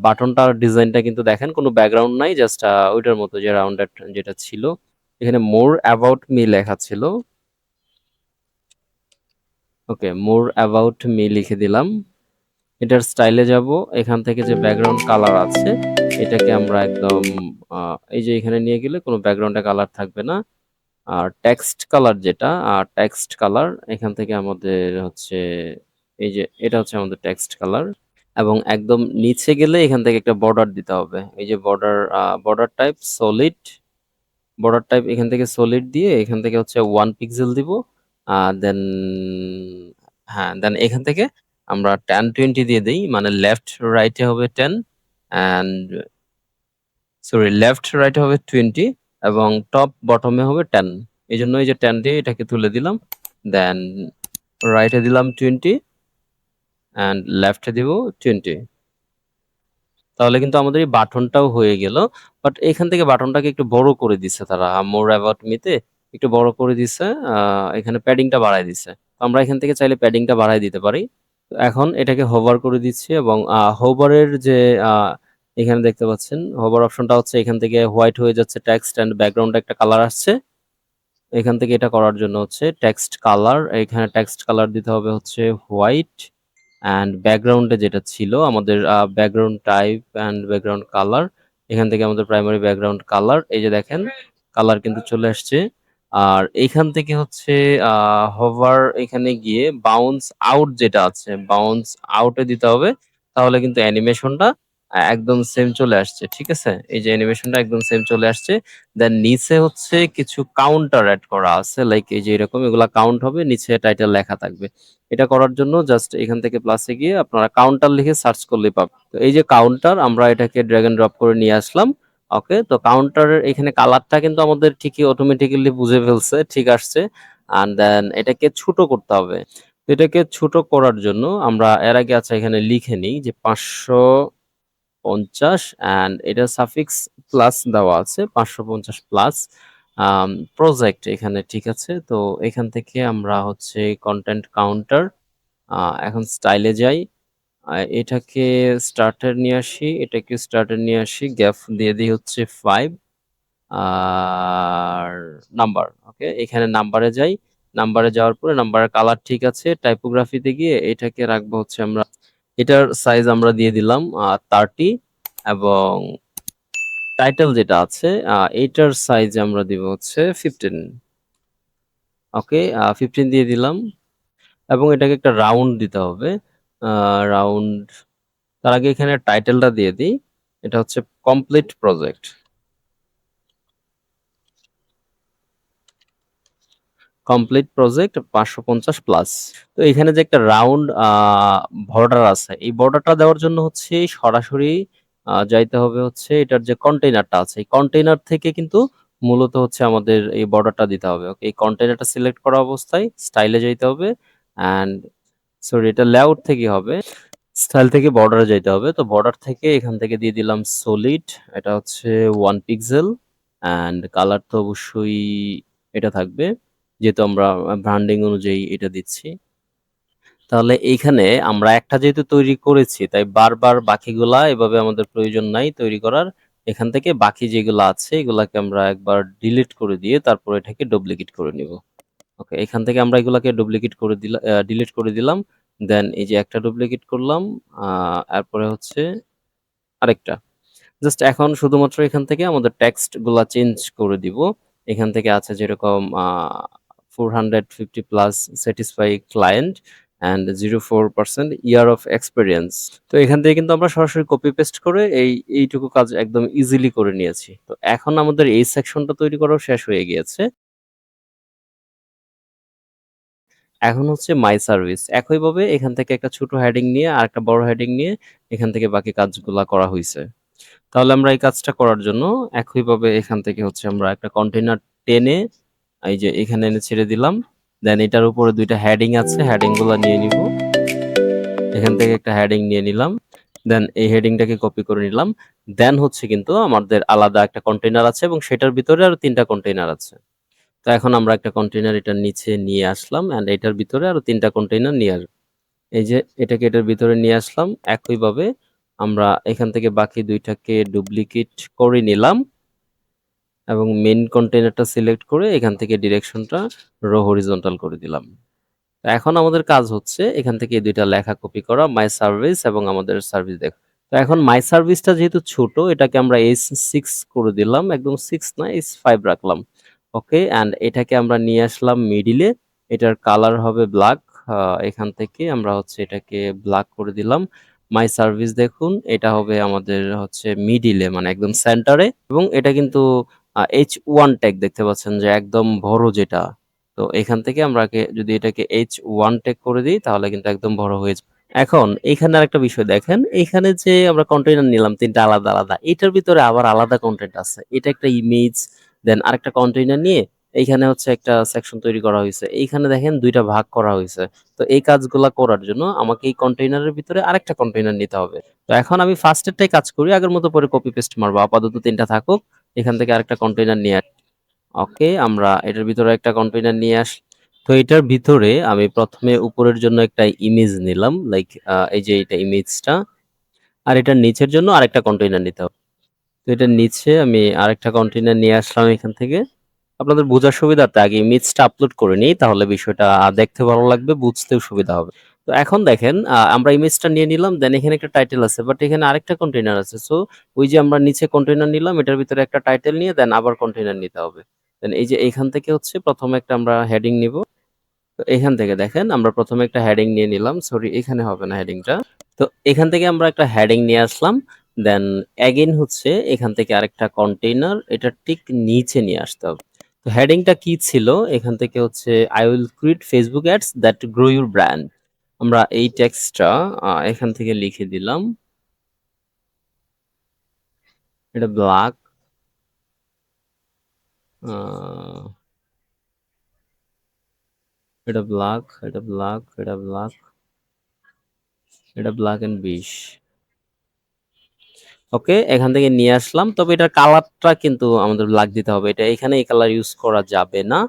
বাটনটার ডিজাইনটা কিন্তু দেখেন কোনো ব্যাকগ্রাউন্ড নাই, জাস্ট ওইটার মতো যে রাউন্ডেড যেটা ছিল। এখানে মোর অ্যাবাউট মি লেখা ছিল। ওকে, মোর অ্যাবাউট মি লিখে দিলাম। এটার স্টাইলে যাব। এখান থেকে যে ব্যাকগ্রাউন্ড কালার আছে এটাকে আমরা একদম এই যে এখানে নিয়ে গেলে কোনো ব্যাকগ্রাউন্ডে কালার থাকবে না। আর টেক্সট কালার যেটা টেক্সট কালার এখান থেকে আমাদের হচ্ছে এই যে এটা হচ্ছে আমাদের টেক্সট কালার। এবং একদম নিচে গেলে এখান থেকে একটা বর্ডার দিতে হবে। এই যে border, border type solid, border type এখান থেকে সলিড দিয়ে এখান থেকে হচ্ছে 1 পিক্সেল দিব। দেন হ্যাঁ, দেন এখান থেকে আমরা 10-20 দিয়ে দেই। মানে লেফট রাইটে হবে 10 অ্যান্ড সরি লেফট রাইটে হবে 20 এবং টপ বটমে হবে 10। এজন্য এই যে 10 দিয়ে এটাকে তুলে দিলাম। দেন রাইটে দিলাম 20 অ্যান্ড লেফটে দিব 20। তাহলে কিন্তু আমাদের এই বাটনটাও হয়ে গেল। বাট এখান থেকে বাটনটাকে একটু বড় করে দিছে তারা মোর অ্যাবাউট মি তে একটু বড় করে দিছে। এখানে প্যাডিংটা বাড়ায় দিছে। তো আমরা এখান থেকে চাইলে প্যাডিংটা বাড়ায় দিতে পারি। তো এখন এটাকে হোভার করে দিচ্ছি এবং হোভারের যে আ এখানে দেখতে পাচ্ছেন হোভার অপশনটা হচ্ছে এখান থেকে হোয়াইট হয়ে যাচ্ছে টেক্সট অ্যান্ড ব্যাকগ্রাউন্ডে একটা কালার আসছে। এখান থেকে এটা করার জন্য হচ্ছে টেক্সট কালার, এখানে টেক্সট কালার দিতে হবে হচ্ছে হোয়াইট অ্যান্ড ব্যাকগ্রাউন্ডে যেটা ছিল আমাদের background type and background colour, এখান থেকে আমাদের প্রাইমারি ব্যাকগ্রাউন্ড কালার এই যে দেখেন কালার কিন্তু চলে আসছে। আর এইখান থেকে হচ্ছে হোভার এখানে গিয়ে বাউন্স আউট যেটা আছে বাউন্স আউটে দিতে হবে। তাহলে কিন্তু অ্যানিমেশনটা একদম সেম চলে আসছে। ঠিক আছে? এই যে অ্যানিমেশনটা একদম সেম চলে আসছে। দেন নিচে হচ্ছে কিছু কাউন্টার এড করা আছে। লাইক এই যে এরকম এগুলা কাউন্ট হবে, নিচে টাইটেল লেখা থাকবে। এটা করার জন্য জাস্ট এখান থেকে প্লাসে গিয়ে আপনারা কাউন্টার লিখে সার্চ করলেই পাবেন। তো এই যে কাউন্টার আমরা এটাকে ড্র্যাগ এন্ড ড্রপ করে নিয়ে আসলাম। ওকে, তো কাউন্টারের এখানে কালারটা কিন্তু আমাদের ঠিকই অটোমেটিক্যালি বুঝে ফেলছে, ঠিক আসছে। অ্যান্ড দেন এটাকে ছোট করতে হবে। তো এটাকে ছোট করার জন্য আমরা এর আগে আচ্ছা এখানে লিখে নিই যে ৫৫০ অ্যান্ড এটা সাফিক্স প্লাস দেওয়া আছে ৫৫০ প্লাস প্রজেক্ট এখানে ঠিক আছে। তো এখান থেকে আমরা হচ্ছে কনটেন্ট কাউন্টার এখন স্টাইলে যাই। এটাকে স্টার্টার নিয়ে আসি, এটাকে স্টার্টার নিয়ে আসি, গ্যাপ দিয়ে দিই হচ্ছে 5 আর নাম্বার। ওকে, এখানে নাম্বারে যাই, নাম্বারে যাওয়ার পরে নাম্বারের কালার ঠিক আছে, টাইপোগ্রাফিতে গিয়ে এটাকে রাখবো হচ্ছে আমরা, এটার সাইজ আমরা দিয়ে দিলাম 30 এবং টাইটেল যেটা আছে এইটার সাইজ আমরা দিব হচ্ছে 15। ওকে, 15 দিয়ে দিলাম এবং এটাকে একটা রাউন্ড দিতে হবে, রাউন্ড। তার আগে এখানে টাইটেলটা দিয়ে দিই, এটা হচ্ছে complete project, complete project 550 plus. তো এখানে যে একটা রাউন্ড বর্ডার আছে, এই বর্ডারটা দেওয়ার জন্য হচ্ছে সরাসরি যাইতে হবে হচ্ছে এটার যে কন্টেইনারটা আছে, এই কন্টেইনার থেকে কিন্তু মূলত হচ্ছে আমাদের এই বর্ডারটা দিতে হবে। ওকে, এই কন্টেইনারটা সিলেক্ট করা অবস্থায় স্টাইলে যাইতে হবে অ্যান্ড সরি, এটা লেআউট থেকে হবে, স্টাইল থেকে বর্ডারে যাইতে হবে। তো বর্ডার থেকে এখান থেকে দিয়ে দিলাম সলিড, এটা হচ্ছে 1 পিক্সেল অ্যান্ড কালার তো অবশ্যই এটা থাকবে, যেহেতু আমরা ব্র্যান্ডিং অনুযায়ী এটা দিচ্ছি। তাহলে এইখানে আমরা একটা যেহেতু তৈরি করেছি, তাই বারবার বাকিগুলা এভাবে আমাদের প্রয়োজন নাই তৈরি করার। এখান থেকে বাকি যেগুলো আছে এগুলাকে আমরা একবার ডিলিট করে দিয়ে তারপর এটাকে ডুপ্লিকেট করে নিব। ওকে, এখান থেকে আমরা এগুলাকে ডুপ্লিকেট করে দিলাম, ডিলিট করে দিলাম। দেন এই যে একটা ডুপ্লিকেট করলাম, এরপরে হচ্ছে আরেকটা। জাস্ট এখন শুধুমাত্র এখান থেকে আমাদের টেক্সট গুলা চেঞ্জ করে দিব। এখান থেকে আছে যেরকম 450 plus satisfy client and 04% year of experience. তো এখান থেকে কিন্তু আমরা সরাসরি কপি পেস্ট করে এইটুকু কাজ একদম ইজিলি করে নিয়েছি। তো এখন আমাদের এই সেকশনটা তৈরি করাও শেষ হয়ে গিয়েছে। এখন হচ্ছে মাই সার্ভিস। একইভাবে এখান থেকে একটা ছোট হেডিং নিয়ে আর একটা বড় হেডিং নিয়ে এখান থেকে বাকি কাজগুলা করা হইছে। তাহলে আমরা এই কাজটা করার জন্য একইভাবে এখান থেকে হচ্ছে আমরা একটা কন্টেইনার টেনে এই যে এখানে এনে ছেড়ে দিলাম। দেন এটার উপরে ২টা হেডিং আছে, হেডিং গুলা নিয়ে নিব। এখান থেকে একটা হেডিং নিয়ে নিলাম। দেন এই হেডিংটাকে কপি করে নিলাম। দেন হচ্ছে কিন্তু আমাদের আলাদা একটা কন্টেইনার আছে এবং সেটার ভিতরে আরো ৩টা কন্টেইনার আছে। তো এখন আমরা একটা কন্টেইনার এটার নিচে নিয়ে আসলাম অ্যান্ড এটার ভিতরে আরো ৩টা কন্টেইনার নিয়ে আসবো। এই যে এটাকে এটার ভিতরে নিয়ে আসলাম। একইভাবে আমরা এখান থেকে বাকি ২টাকে ডুপ্লিকেট করে নিলাম এবং মেইন কন্টেইনারটা সিলেক্ট করে এখান থেকে ডিরেকশনটা রো হরিজন্টাল করে দিলাম। তো এখন আমাদের কাজ হচ্ছে এখান থেকে এই ২টা লেখা কপি করা, মাই সার্ভিস এবং আমাদের সার্ভিস দেখা। তো এখন মাই সার্ভিসটা যেহেতু ছোট, এটাকে আমরা S6 করে দিলাম, একদম 6 না S5 রাখলাম। ওকে, অ্যান্ড এটাকে আমরা নিয়ে আসলাম মিডিলে, এটার কালার হবে ব্ল্যাক। এখান থেকে আমরা হচ্ছে এটাকে ব্ল্যাক করে দিলাম। মাই সার্ভিস দেখুন, এটা হবে আমাদের হচ্ছে মিডিলে, মানে একদম সেন্টারে, এবং এটা কিন্তু H1 ট্যাগ দেখতে পাচ্ছেন যে একদম বড় যেটা। তো এখান থেকে আমরা যদি এটাকে H1 ট্যাগ করে দিই তাহলে কিন্তু একদম বড় হয়ে যাবে। এখন এইখানে আরেকটা বিষয় দেখেন, এইখানে যে আমরা কন্টেইনার নিলাম ৩টা আলাদা আলাদা, এটার ভিতরে আবার আলাদা কন্টেন্ট আছে। এটা একটা ইমেজ, দেন আরেকটা কন্টেইনার নিয়ে এইখানে হচ্ছে একটা সেকশন তৈরি করা হয়েছে। এইখানে দেখেন ২টা ভাগ করা হয়েছে। তো এই কাজগুলা করার জন্য আমাকে এই কন্টেইনারের ভিতরে আরেকটা কন্টেইনার নিতে হবে। তো এখন আমি ফার্স্টেরটাই কাজ করি, আগের মতো পরে কপি পেস্ট মারবো। আপাতত ৩টা থাকুক, এখান থেকে আরেকটা কন্টেইনার নিয়ে ওকে, আমরা এটার ভিতরে একটা কন্টেইনার নিয়ে তো এটার ভিতরে আমি প্রথমে উপরের জন্য একটা ইমেজ নিলাম, লাইক এই যে এটা ইমেজটা, আর এটার নিচের জন্য আরেকটা কন্টেইনার নিতে হবে। তো এটার নিচে আমি আরেকটা কন্টেইনার নিয়ে আসলাম এখান থেকে। আপনাদের বোঝার সুবিধার্থে আগে ইমেজটা আপলোড করে নিই, তাহলে বিষয়টা দেখতে ভালো লাগবে, বুঝতেও সুবিধা হবে। তো এখন দেখেন আমরা ইমেজটা নিয়ে নিলাম, দেন এখানে একটা টাইটেল আছে, বাট এখানে আরেকটা কন্টেইনার আছে। সো ওই যে আমরা নিচে কন্টেইনার নিলাম, এটার ভিতরে একটা টাইটেল নিয়ে দেন আবার কন্টেইনার নিতে হবে। দেন এই যে এখান থেকে হচ্ছে প্রথমে একটা আমরা হেডিং নিব। তো এখান থেকে দেখেন আমরা প্রথমে একটা হেডিং নিয়ে নিলাম, সরি এখানে হবে না হেডিংটা। তো এখান থেকে আমরা একটা হেডিং নিয়ে আসলাম, দেন এগেইন হচ্ছে এখান থেকে আরেকটা কন্টেইনার এটা ঠিক নিচে নিয়ে আসতে হবে। তো হেডিংটা কি ছিল, এখান থেকে হচ্ছে I will create Facebook ads that grow your brand. আমরা এই টেক্সটটা এখান থেকে লিখে দিলাম, এটা ব্ল্যাক, এটা ব্ল্যাক, এটা ব্ল্যাক, এটা ব্ল্যাক, এটা ব্ল্যাক এন্ড বিশ। ওকে, এখান থেকে নিয়ে আসলাম, তবে এটার কালারটা কিন্তু আমাদের ব্ল্যাক দিতে হবে। এটা এখানে এই কালার ইউজ করা যাবে না।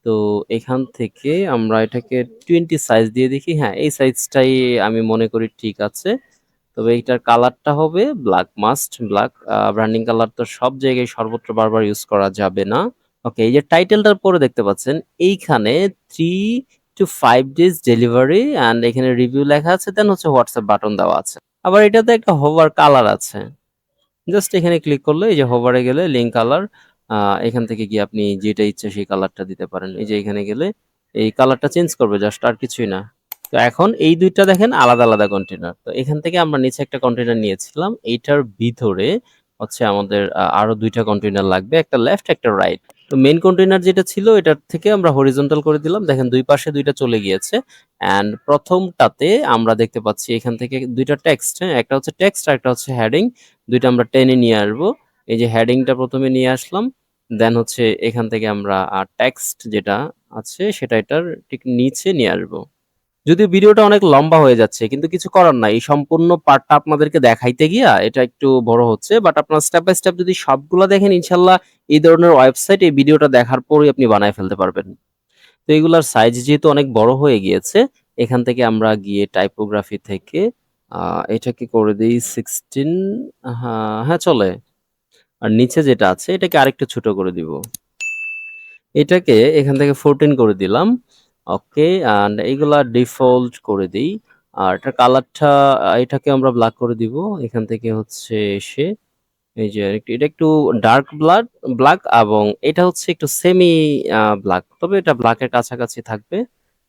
তো এখান থেকে আমরা এটাকে 20 সাইজ দিয়ে দেখি। হ্যাঁ, এই সাইজটাই আমি মনে করি ঠিক আছে। তবে এইটার কালারটা হবে black, must black. Branding colour তো সব জায়গায় সর্বত্র বারবার ইউজ করা যাবে না। ওকে, এই যে টাইটেলটার পরে দেখতে পাচ্ছেন এইখানে 3 to 5 ডেজ ডেলিভারি অ্যান্ড এখানে রিভিউ লেখা আছে, দেন হচ্ছে হোয়াটসঅ্যাপ বাটন দেওয়া আছে। আবার এটাতে একটা হোভার কালার আছে। জাস্ট এখানে ক্লিক করলে এই যে হোভারে গেলে লিঙ্ক কালার, এখান থেকে গিয়ে আপনি যেটা ইচ্ছে সেই কালারটা দিতে পারেন। এই যে এখানে গেলে এই কালারটা চেঞ্জ করবে, জাস্ট আর কিছুই না। তো এখন এই দুইটা দেখেন আলাদা আলাদা কন্টেনার। তো এখান থেকে আমরা নিচে একটা কন্টেনার নিয়েছিলাম, এইটার ভিতরে হচ্ছে আমাদের আরো দুইটা কন্টেনার লাগবে, একটা লেফট একটা রাইট। তো মেইন কন্টেনার যেটা ছিল এটার থেকে আমরা হরিজন্টাল করে দিলাম, দেখেন দুই পাশে দুইটা চলে গিয়েছে। অ্যান্ড প্রথমটাতে আমরা দেখতে পাচ্ছি এখান থেকে দুইটা টেক্সট, হ্যাঁ, একটা হচ্ছে টেক্সট আর একটা হচ্ছে হেডিং। দুইটা আমরা টেনে নিয়ে আসবো। এই যে হেডিংটা প্রথমে নিয়ে আসলাম, দেন হচ্ছে এখান থেকে আমরা টেক্সট যেটা আছে সেটা এটার ঠিক নিচে নিয়ে আসবো। যদিও ভিডিওটা অনেক লম্বা হয়ে যাচ্ছে, কিন্তু কিছু করার নাই, এই সম্পূর্ণ পার্টটা আপনাদেরকে দেখাইতে গিয়া এটা একটু বড় হচ্ছে। বাট আপনারা স্টেপ বাই স্টেপ যদি সবগুলা দেখেন, ইনশাল্লাহ এই ধরনের ওয়েবসাইট এই ভিডিওটা দেখার পরই আপনি বানায় ফেলতে পারবেন। তো এগুলার সাইজ যেহেতু অনেক বড় হয়ে গিয়েছে, এখান থেকে আমরা গিয়ে টাইপোগ্রাফি থেকে এটাকে করে দিই 16। হ্যাঁ হ্যাঁ, চলে। আর নিচে যেটা আছে এটাকে আরেকটু ছোট করে দিব, এটাকে এখান থেকে 14 করে দিলাম। ওকে, অ্যান্ড এইগুলা ডিফল্ট করে দিই। আর এটা কালারটা এটাকে আমরা ব্ল্যাক করে দিব। এখান থেকে হচ্ছে এসে এই যে এটা একটু ডার্ক ব্ল্যাক এবং এটা হচ্ছে একটু সেমি ব্ল্যাক, তবে এটা ব্ল্যাকের কাছাকাছি থাকবে,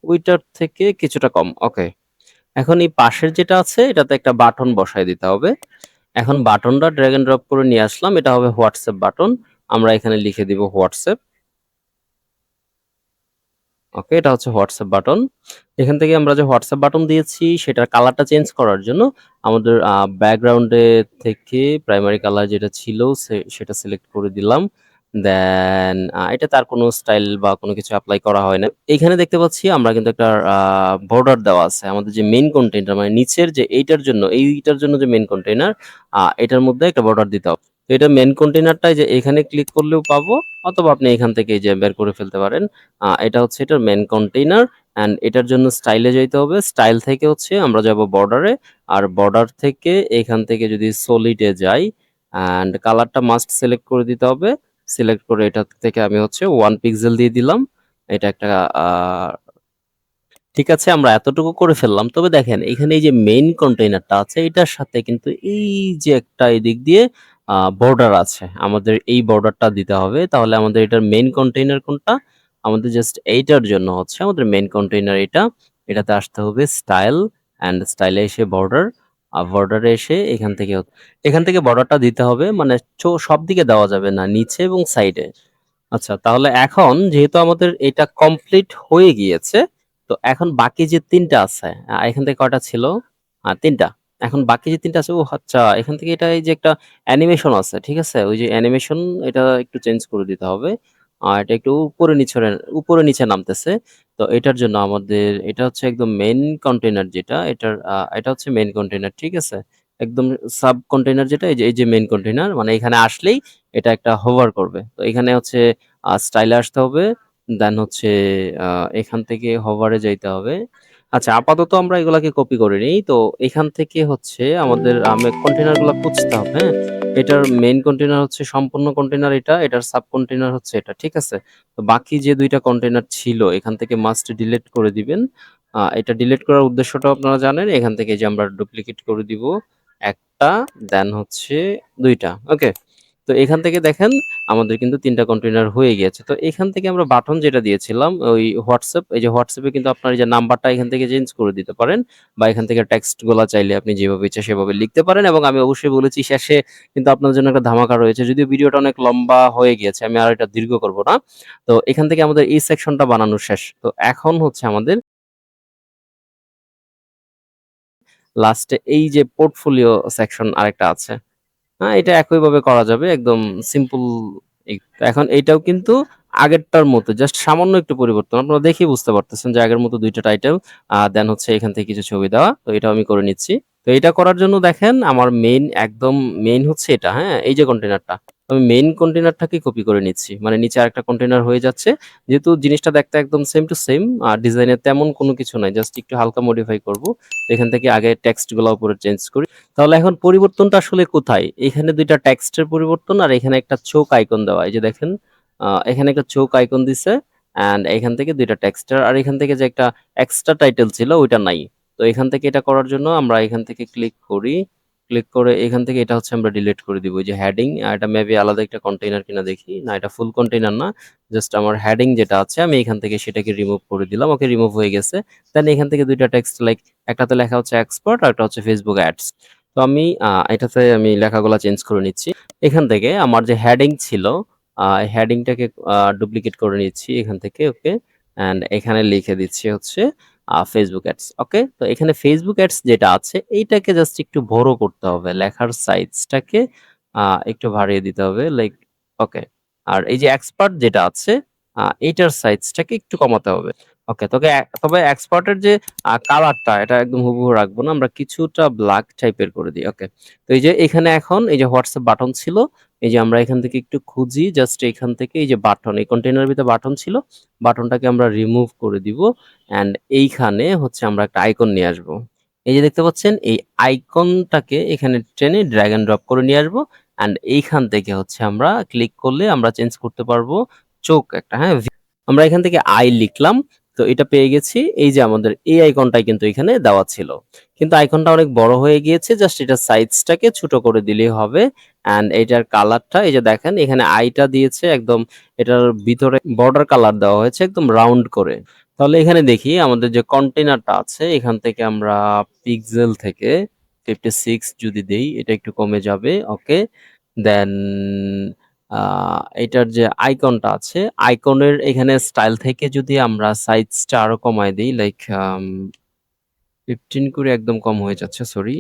ওইটার থেকে কিছুটা কম। ওকে, এখন এই পাশের যেটা আছে এটাতে একটা বাটন বসায় দিতে হবে। এখন বাটনটা ড্র্যাগ এন্ড ড্রপ করে নিয়ে আসলাম, এটা হবে হোয়াটসঅ্যাপ বাটন। আমরা এখানে লিখে দিব হোয়াটসঅ্যাপ। ওকে, এটা হচ্ছে হোয়াটসঅ্যাপ বাটন। এখান থেকে আমরা যে হোয়াটসঅ্যাপ বাটন দিয়েছি সেটার কালারটা চেঞ্জ করার জন্য আমাদের ব্যাকগ্রাউন্ডে থেকে প্রাইমারি কালার যেটা ছিল সেটা সিলেক্ট করে দিলাম। দেন এটাতে আর কোনো স্টাইল বা কোনো কিছু অ্যাপ্লাই করা হয় না। এখানে দেখতে পাচ্ছি আমরা কিন্তু একটা বর্ডার দেওয়া আছে আমাদের যে মেইন কন্টেইনার, মানে নিচের যে এইটার জন্য যে মেইন কন্টেইনার, এটার মধ্যে একটা বর্ডার দিতে হবে। তো এটা মেইন কন্টেইনারটাই যে এখানে ক্লিক করলেও পাবো, অথবা আপনি এখান থেকে এই যে বের করে ফেলতে পারেন। এটা হচ্ছে এটার মেইন কন্টেইনার অ্যান্ড এটার জন্য স্টাইলে যাইতে হবে। স্টাইল থেকে হচ্ছে আমরা যাব বর্ডারে, আর বর্ডার থেকে এখান থেকে যদি সলিডে যাই অ্যান্ড কালারটা মাস্ট সিলেক্ট করে দিতে হবে। সিলেক্ট করে এটা থেকে আমি হচ্ছে 1 পিক্সেল দিয়ে দিলাম। এটা একটা ঠিক আছে, আমরা এতটুকু করে ফেললাম। তবে দেখেন এখানে এই যে মেইন কন্টেইনারটা আছে এটার সাথে কিন্তু এই যে একটা এদিক দিয়ে বর্ডার আছে, আমাদের এই বর্ডারটা দিতে হবে। তাহলে আমাদের এটার মেইন কন্টেইনার কোনটা, আমাদের জাস্ট এইটার জন্য হচ্ছে আমাদের মেইন কন্টেইনার এটা। এটাতে আসতে হবে স্টাইল অ্যান্ড স্টাইলে এসে বর্ডার, আর বর্ডারে এসে এখান থেকে বর্ডারটা দিতে হবে, মানে সব দিকে দেওয়া যাবে না, নিচে এবং সাইডে। আচ্ছা, তাহলে এখন যেহেতু আমাদের এটা কমপ্লিট হয়ে গিয়েছে, তো এখন বাকি যে ৩ টা আছে, এখান থেকে কয়টা ছিল? ৩ টা। এখন বাকি যে ৩ টা আছে, ও আচ্ছা, এখান থেকে এটা এই যে একটা অ্যানিমেশন আছে, ঠিক আছে? ওই যে অ্যানিমেশন, এটা একটু চেঞ্জ করে দিতে হবে। এটা একটু উপরে নিচে নামতেছে। তো এটার জন্য আমাদের এটা হচ্ছে একদম মেইন কন্টেইনার যেটা, এটা হচ্ছে মেইন কন্টেইনার, ঠিক আছে? একদম সাব কন্টেইনার যেটা, এই যে মেইন কন্টেইনার, মানে এখানে আসলেই এটা একটা হোভার করবে। তো এখানে হচ্ছে স্টাইলে আসতে হবে। দেন হচ্ছে এখান থেকে হোভারে যাইতে হবে। আচ্ছা, আপাতত আমরা এগুলাকে কপি করে নিই। তো এখান থেকে হচ্ছে আমাদের কন্টেইনার গুলা খুঁজতে হবে, হ্যাঁ? এটার মেইন কন্টেইনার হচ্ছে সম্পূর্ণ কন্টেইনার এটা, এটার সাব কন্টেইনার হচ্ছে এটা, ঠিক আছে? তো বাকি যে ২ টা কন্টেইনার ছিল এখান থেকে মাস্ট ডিলিট করে দিবেন। এটা ডিলিট করার উদ্দেশ্যটাও আপনারা জানেন। এখান থেকে যে আমরা ডুপ্লিকেট করে দিব ১ টা, দেন হচ্ছে ২ টা। ওকে? তো এখান থেকে দেখেন আমাদের কিন্তু ৩ টা কন্টেইনার হয়ে গিয়েছে। তো এখান থেকে আমরা বাটন যেটা দিয়েছিলাম ওই হোয়াটসঅ্যাপ, এই যে হোয়াটসঅ্যাপে কিন্তু আপনার এই যে নাম্বারটা এখান থেকে চেঞ্জ করে দিতে পারেন, বা এখান থেকে টেক্সট গুলা চাইলে আপনি যেভাবে ইচ্ছা সেভাবে লিখতে পারেন। এবং আমি অবশ্যই বলেছি শেষে কিন্তু আপনার জন্য একটা ধামাকা রয়েছে। যদিও ভিডিওটা অনেক লম্বা হয়ে গিয়েছে, আমি আর এটা দীর্ঘ করব না। তো এখান থেকে আমাদের এই সেকশনটা বানানো শেষ। তো এখন হচ্ছে আমাদের লাস্টে এই যে পোর্টফোলিও সেকশন আরেকটা আছে। এটা একইভাবে করা যাবে, একদম সিম্পল। তো এখন এইটাও কিন্তু আগেরটার মতো, জাস্ট সামান্য একটু পরিবর্তন। আপনারা দেখেই বুঝতে পারতেছেন যে আগের মতো ২ টা টাইটেল, দেন হচ্ছে এখান থেকে কিছু ছবি দেওয়া। তো এটাও আমি করে নিচ্ছি। তো এটা করার জন্য দেখেন আমার একদম মেইন হচ্ছে এটা, হ্যাঁ? এই যে কন্টেইনারটা। আমি মেইন কন্টেইনারটাকে কপি করে নিচ্ছি। মানে নিচে আরেকটা কন্টেইনার হয়ে যাচ্ছে। যেহেতু জিনিসটা দেখতে একদম সেম টু সেম, ডিজাইনে তেমন কোনো কিছু নাই। জাস্ট একটু হালকা মডিফাই করব। এখান থেকে আগে টেক্সটগুলা উপরে চেঞ্জ করি। তাহলে এখন পরিবর্তনটা আসলে কোথায়? এখানে ২ টা টেক্সটের পরিবর্তন আর এখানে একটা চোখ আইকন দেওয়া। এই যে দেখেন, এখানে একটা চোখ আইকন দিছে অ্যান্ড এখান থেকে ২ টা টেক্সটের আর এখান থেকে যে একটা এক্সট্রা টাইটেল ছিল ওইটা নাই। তো এখান থেকে এটা করার জন্য আমরা এখান থেকে ক্লিক করি। ক্লিক করে এখান থেকে এটা হচ্ছে আমরা ডিলিট করে দিব। ওই যে হেডিং, এটা মেবি আলাদা একটা কন্টেইনার কিনা দেখি। না, এটা ফুল কন্টেইনার না। জাস্ট আমার হেডিং যেটা আছে আমি এখান থেকে সেটাকে রিমুভ করে দিলাম। ওকে, রিমুভ হয়ে গেছে। দেন এখান থেকে ২ টা টেক্সট লাইক একটাতে লেখা হচ্ছে এক্সপার্ট আর একটা হচ্ছে ফেসবুক অ্যাডস। তো আমি এটাতে আমি লেখাগুলা চেঞ্জ করে নিচ্ছি। এখান থেকে আমার যে হেডিং ছিল, হেডিংটাকে ডুপ্লিকেট করে নিচ্ছি এখান থেকে। ওকে, অ্যান্ড এখানে লিখে দিচ্ছি হচ্ছে ফেসবুক অ্যাডস। ওকে, তো এখানে ফেসবুক অ্যাডস যেটা আছে এইটাকে জাস্ট একটু বড় করতে হবে, লেখার সাইজটাকে একটু বাড়িয়ে দিতে হবে লাইক। ওকে, আর এই যে এক্সপার্ট যেটা আছে এইটার সাইজটাকে একটু কমাতে হবে। ওকে, তবে এক্সপার্টের যে কালারটা এটা একদম হুবহু রাখবো না, আমরা কিছুটা ব্ল্যাক টাইপের করে দিই। ওকে, তো এই যে এখানে এখন এই যে হোয়াটসঅ্যাপ বাটন ছিল, এই যে আমরা এখান থেকে একটু খুঁজি, জাস্ট এখান থেকে এই যে বাটন, এই কন্টেইনারের ভিতরে বাটন ছিল, বাটনটাকে আমরা রিমুভ করে দিব অ্যান্ড এইখানে হচ্ছে আমরা একটা আইকন নিয়ে আসবো। এই যে দেখতে পাচ্ছেন এই আইকনটাকে এখানে টেনে ড্র্যাগ এন্ড ড্রপ করে নিয়ে আসবো অ্যান্ড এইখান থেকে হচ্ছে আমরা ক্লিক করলে আমরা চেঞ্জ করতে পারবো চোখ একটা। হ্যাঁ, আমরা এখান থেকে আই লিখলাম, তো এটা পেয়ে গেছি। এই যে আমাদের এই আইকনটাই কিন্তু এখানে দেওয়া ছিল, কিন্তু আইকনটা অনেক বড় হয়ে গিয়েছে। জাস্ট এটা সাইজটাকে ছোট করে দিলেই হবে অ্যান্ড এটার কালারটা এই যে দেখেন এখানে আইটা দিয়েছে একদম, এটার ভিতরে বর্ডার কালার দেওয়া হয়েছে একদম রাউন্ড করে। তাহলে এখানে দেখি আমাদের যে কন্টেইনারটা আছে এখান থেকে আমরা পিক্সেল থেকে 56 যদি দেই এটা একটু কমে যাবে। ওকে, দেন এটার যে আইকনটা আছে আইকনের এখানে স্টাইল থেকে যদি আমরা সাইজটা আরো কমায় দিই লাইক 15 করে, একদম কম হয়ে যাচ্ছে, সরি।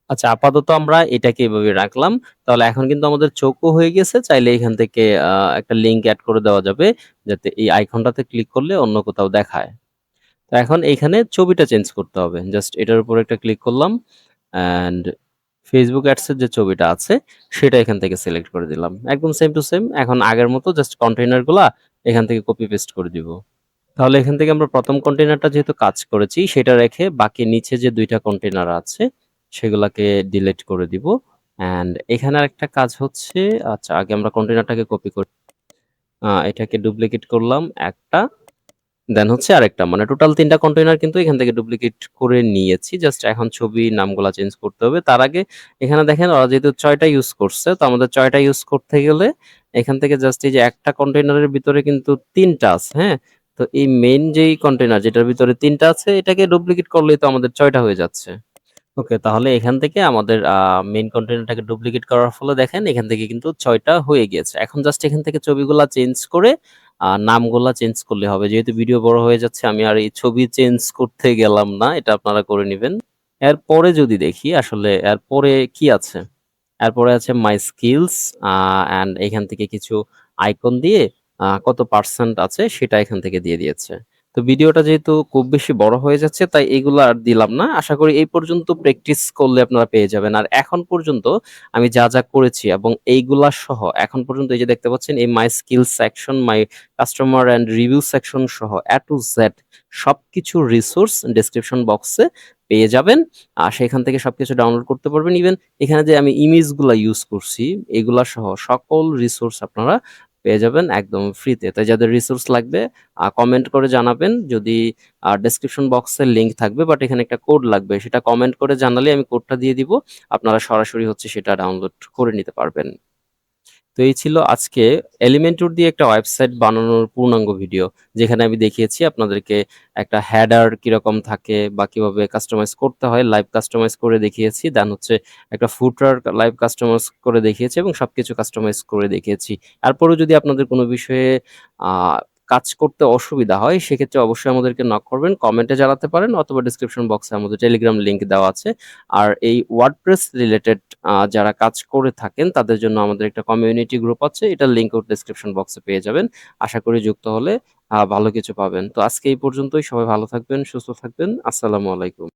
আচ্ছা, আপাতত আমরা এটাকে এভাবে রাখলাম। তাহলে এখন কিন্তু আমাদের চোখও হয়ে গেছে। চাইলে এখান থেকে একটা লিঙ্ক এড করে দেওয়া যাবে যাতে এই আইকনটাতে ক্লিক করলে অন্য কোথাও দেখায়। তো এখন এইখানে ছবিটা চেঞ্জ করতে হবে। জাস্ট এটার উপর একটা ক্লিক করলাম অ্যান্ড ফেসবুক অ্যাডসের যে ছবিটা আছে সেটা এখান থেকে সিলেক্ট করে দিলাম। একদম সেম টু সেম। এখন আগের মতো জাস্ট কন্টেইনারগুলা এখান থেকে কপি পেস্ট করে দিব। তাহলে এখান থেকে আমরা ১ম কন্টেইনারটা যেহেতু কাজ করেছি সেটা রেখে বাকি নিচে যে ২ টা কন্টেইনার আছে সেগুলাকে ডিলিট করে দিব। অ্যান্ড এখানে আরেকটা কাজ হচ্ছে, আচ্ছা আগে আমরা কন্টেইনারটাকে কপি করি। এটাকে ডুপ্লিকেট করলাম একটা, দেন হচ্ছে আরেকটা, মানে টোটাল ৩ টা কন্টেইনার কিন্তু এখান থেকে ডুপ্লিকেট করে নিয়েছি। জাস্ট এখন ছবি নামগুলা চেঞ্জ করতে হবে। তার আগে এখানে দেখেন ওরা যেহেতু ৬ টা ইউজ করছে, তো আমাদের ৬ টা ইউজ করতে গেলে এখান থেকে জাস্ট এই যে একটা কন্টেইনারের ভিতরে কিন্তু ৩ টা আছে, হ্যাঁ? তো এই মেইন যেই কন্টেইনার যেটার ভিতরে ৩ টা আছে এটাকে ডুপ্লিকেট করলেই তো আমাদের ৬ টা হয়ে যাচ্ছে। ওকে, তাহলে এখান থেকে আমাদের মেইন কন্টেন্টটাকে ডুপ্লিকেট করার ফলে দেখেন এখান থেকে কিন্তু ৬ টা হয়ে গিয়েছে। এখন জাস্ট এখান থেকে ছবিগুলা চেঞ্জ করে নামগুলা চেঞ্জ করলে হবে। যেহেতু ভিডিও বড় হয়ে যাচ্ছে আমি আর এই ছবি চেঞ্জ করতে গেলাম না। এটা আপনারা করে নিবেন। এরপরে যদি দেখি আসলে এরপরে কি আছে? এরপরে আছে মাই স্কিলস অ্যান্ড এখান থেকে কিছু আইকন দিয়ে কত পার্সেন্ট আছে সেটা এখান থেকে দিয়ে দিয়েছে। তো ভিডিওটা যেহেতু খুব বেশি বড় হয়ে যাচ্ছে তাই এগুলো আর দিলাম না। আশা করি এই পর্যন্ত প্র্যাকটিস করলে আপনারা পেয়ে যাবেন। আর এখন পর্যন্ত আমি যা, যা করেছি এবং এইগুলা সহ এখন পর্যন্ত এই যে দেখতে পাচ্ছেন এই মাই skills section, my customer and review section সহ A to Z সবকিছুর রিসোর্স ডেসক্রিপশন বক্সে পেয়ে যাবেন। সেখান থেকে সবকিছু ডাউনলোড করতে পারবেন। ইভেন এখানে যে আমি ইমেজগুলা ইউজ করছি এগুলা সহ সকল রিসোর্স আপনারা পেয়ে যাবেন একদম ফ্রিতে। তাই যাদের রিসোর্স লাগবে কমেন্ট করে জানাবেন। যদি ডেসক্রিপশন বক্সে লিংক থাকবে বাট এখানে একটা কোড লাগবে, সেটা কমেন্ট করে জানালে আমি কোডটা দিয়ে দিব। আপনারা সরাসরি হচ্ছে সেটা ডাউনলোড করে নিতে পারবেন। তো এই ছিল আজকে এলিমেন্টর দিয়ে একটা ওয়েবসাইট বানানোর পূর্ণাঙ্গ ভিডিও, যেখানে আমি দেখিয়েছি আপনাদেরকে একটা হেডার কিরকম থাকে বা কিভাবে কাস্টমাইজ করতে হয়, লাইভ কাস্টমাইজ করে দেখিয়েছি। দেন হচ্ছে একটা ফুটার লাইভ কাস্টমাইজ করে দেখিয়েছি এবং সবকিছু কাস্টমাইজ করে দেখিয়েছি। তারপরেও যদি আপনাদের কোনো বিষয়ে আহ কাজ করতে অসুবিধা হয় সেক্ষেত্রে অবশ্যই আমাদেরকে নক করবেন, কমেন্টে জানাতে পারেন অথবা ডিসক্রিপশন বক্সে আমাদের টেলিগ্রাম লিংক দেওয়া আছে। আর এই ওয়ার্ডপ্রেস রিলেটেড যারা কাজ করে থাকেন তাদের জন্য আমাদের একটা কমিউনিটি গ্রুপ আছে, এটার লিংকও ডেসক্রিপশন বক্সে পেয়ে যাবেন। আশা করি যুক্ত হলে ভালো কিছু পাবেন। তো আজকে এই পর্যন্তই। সবাই ভালো থাকবেন, সুস্থ থাকবেন। আসসালামু আলাইকুম।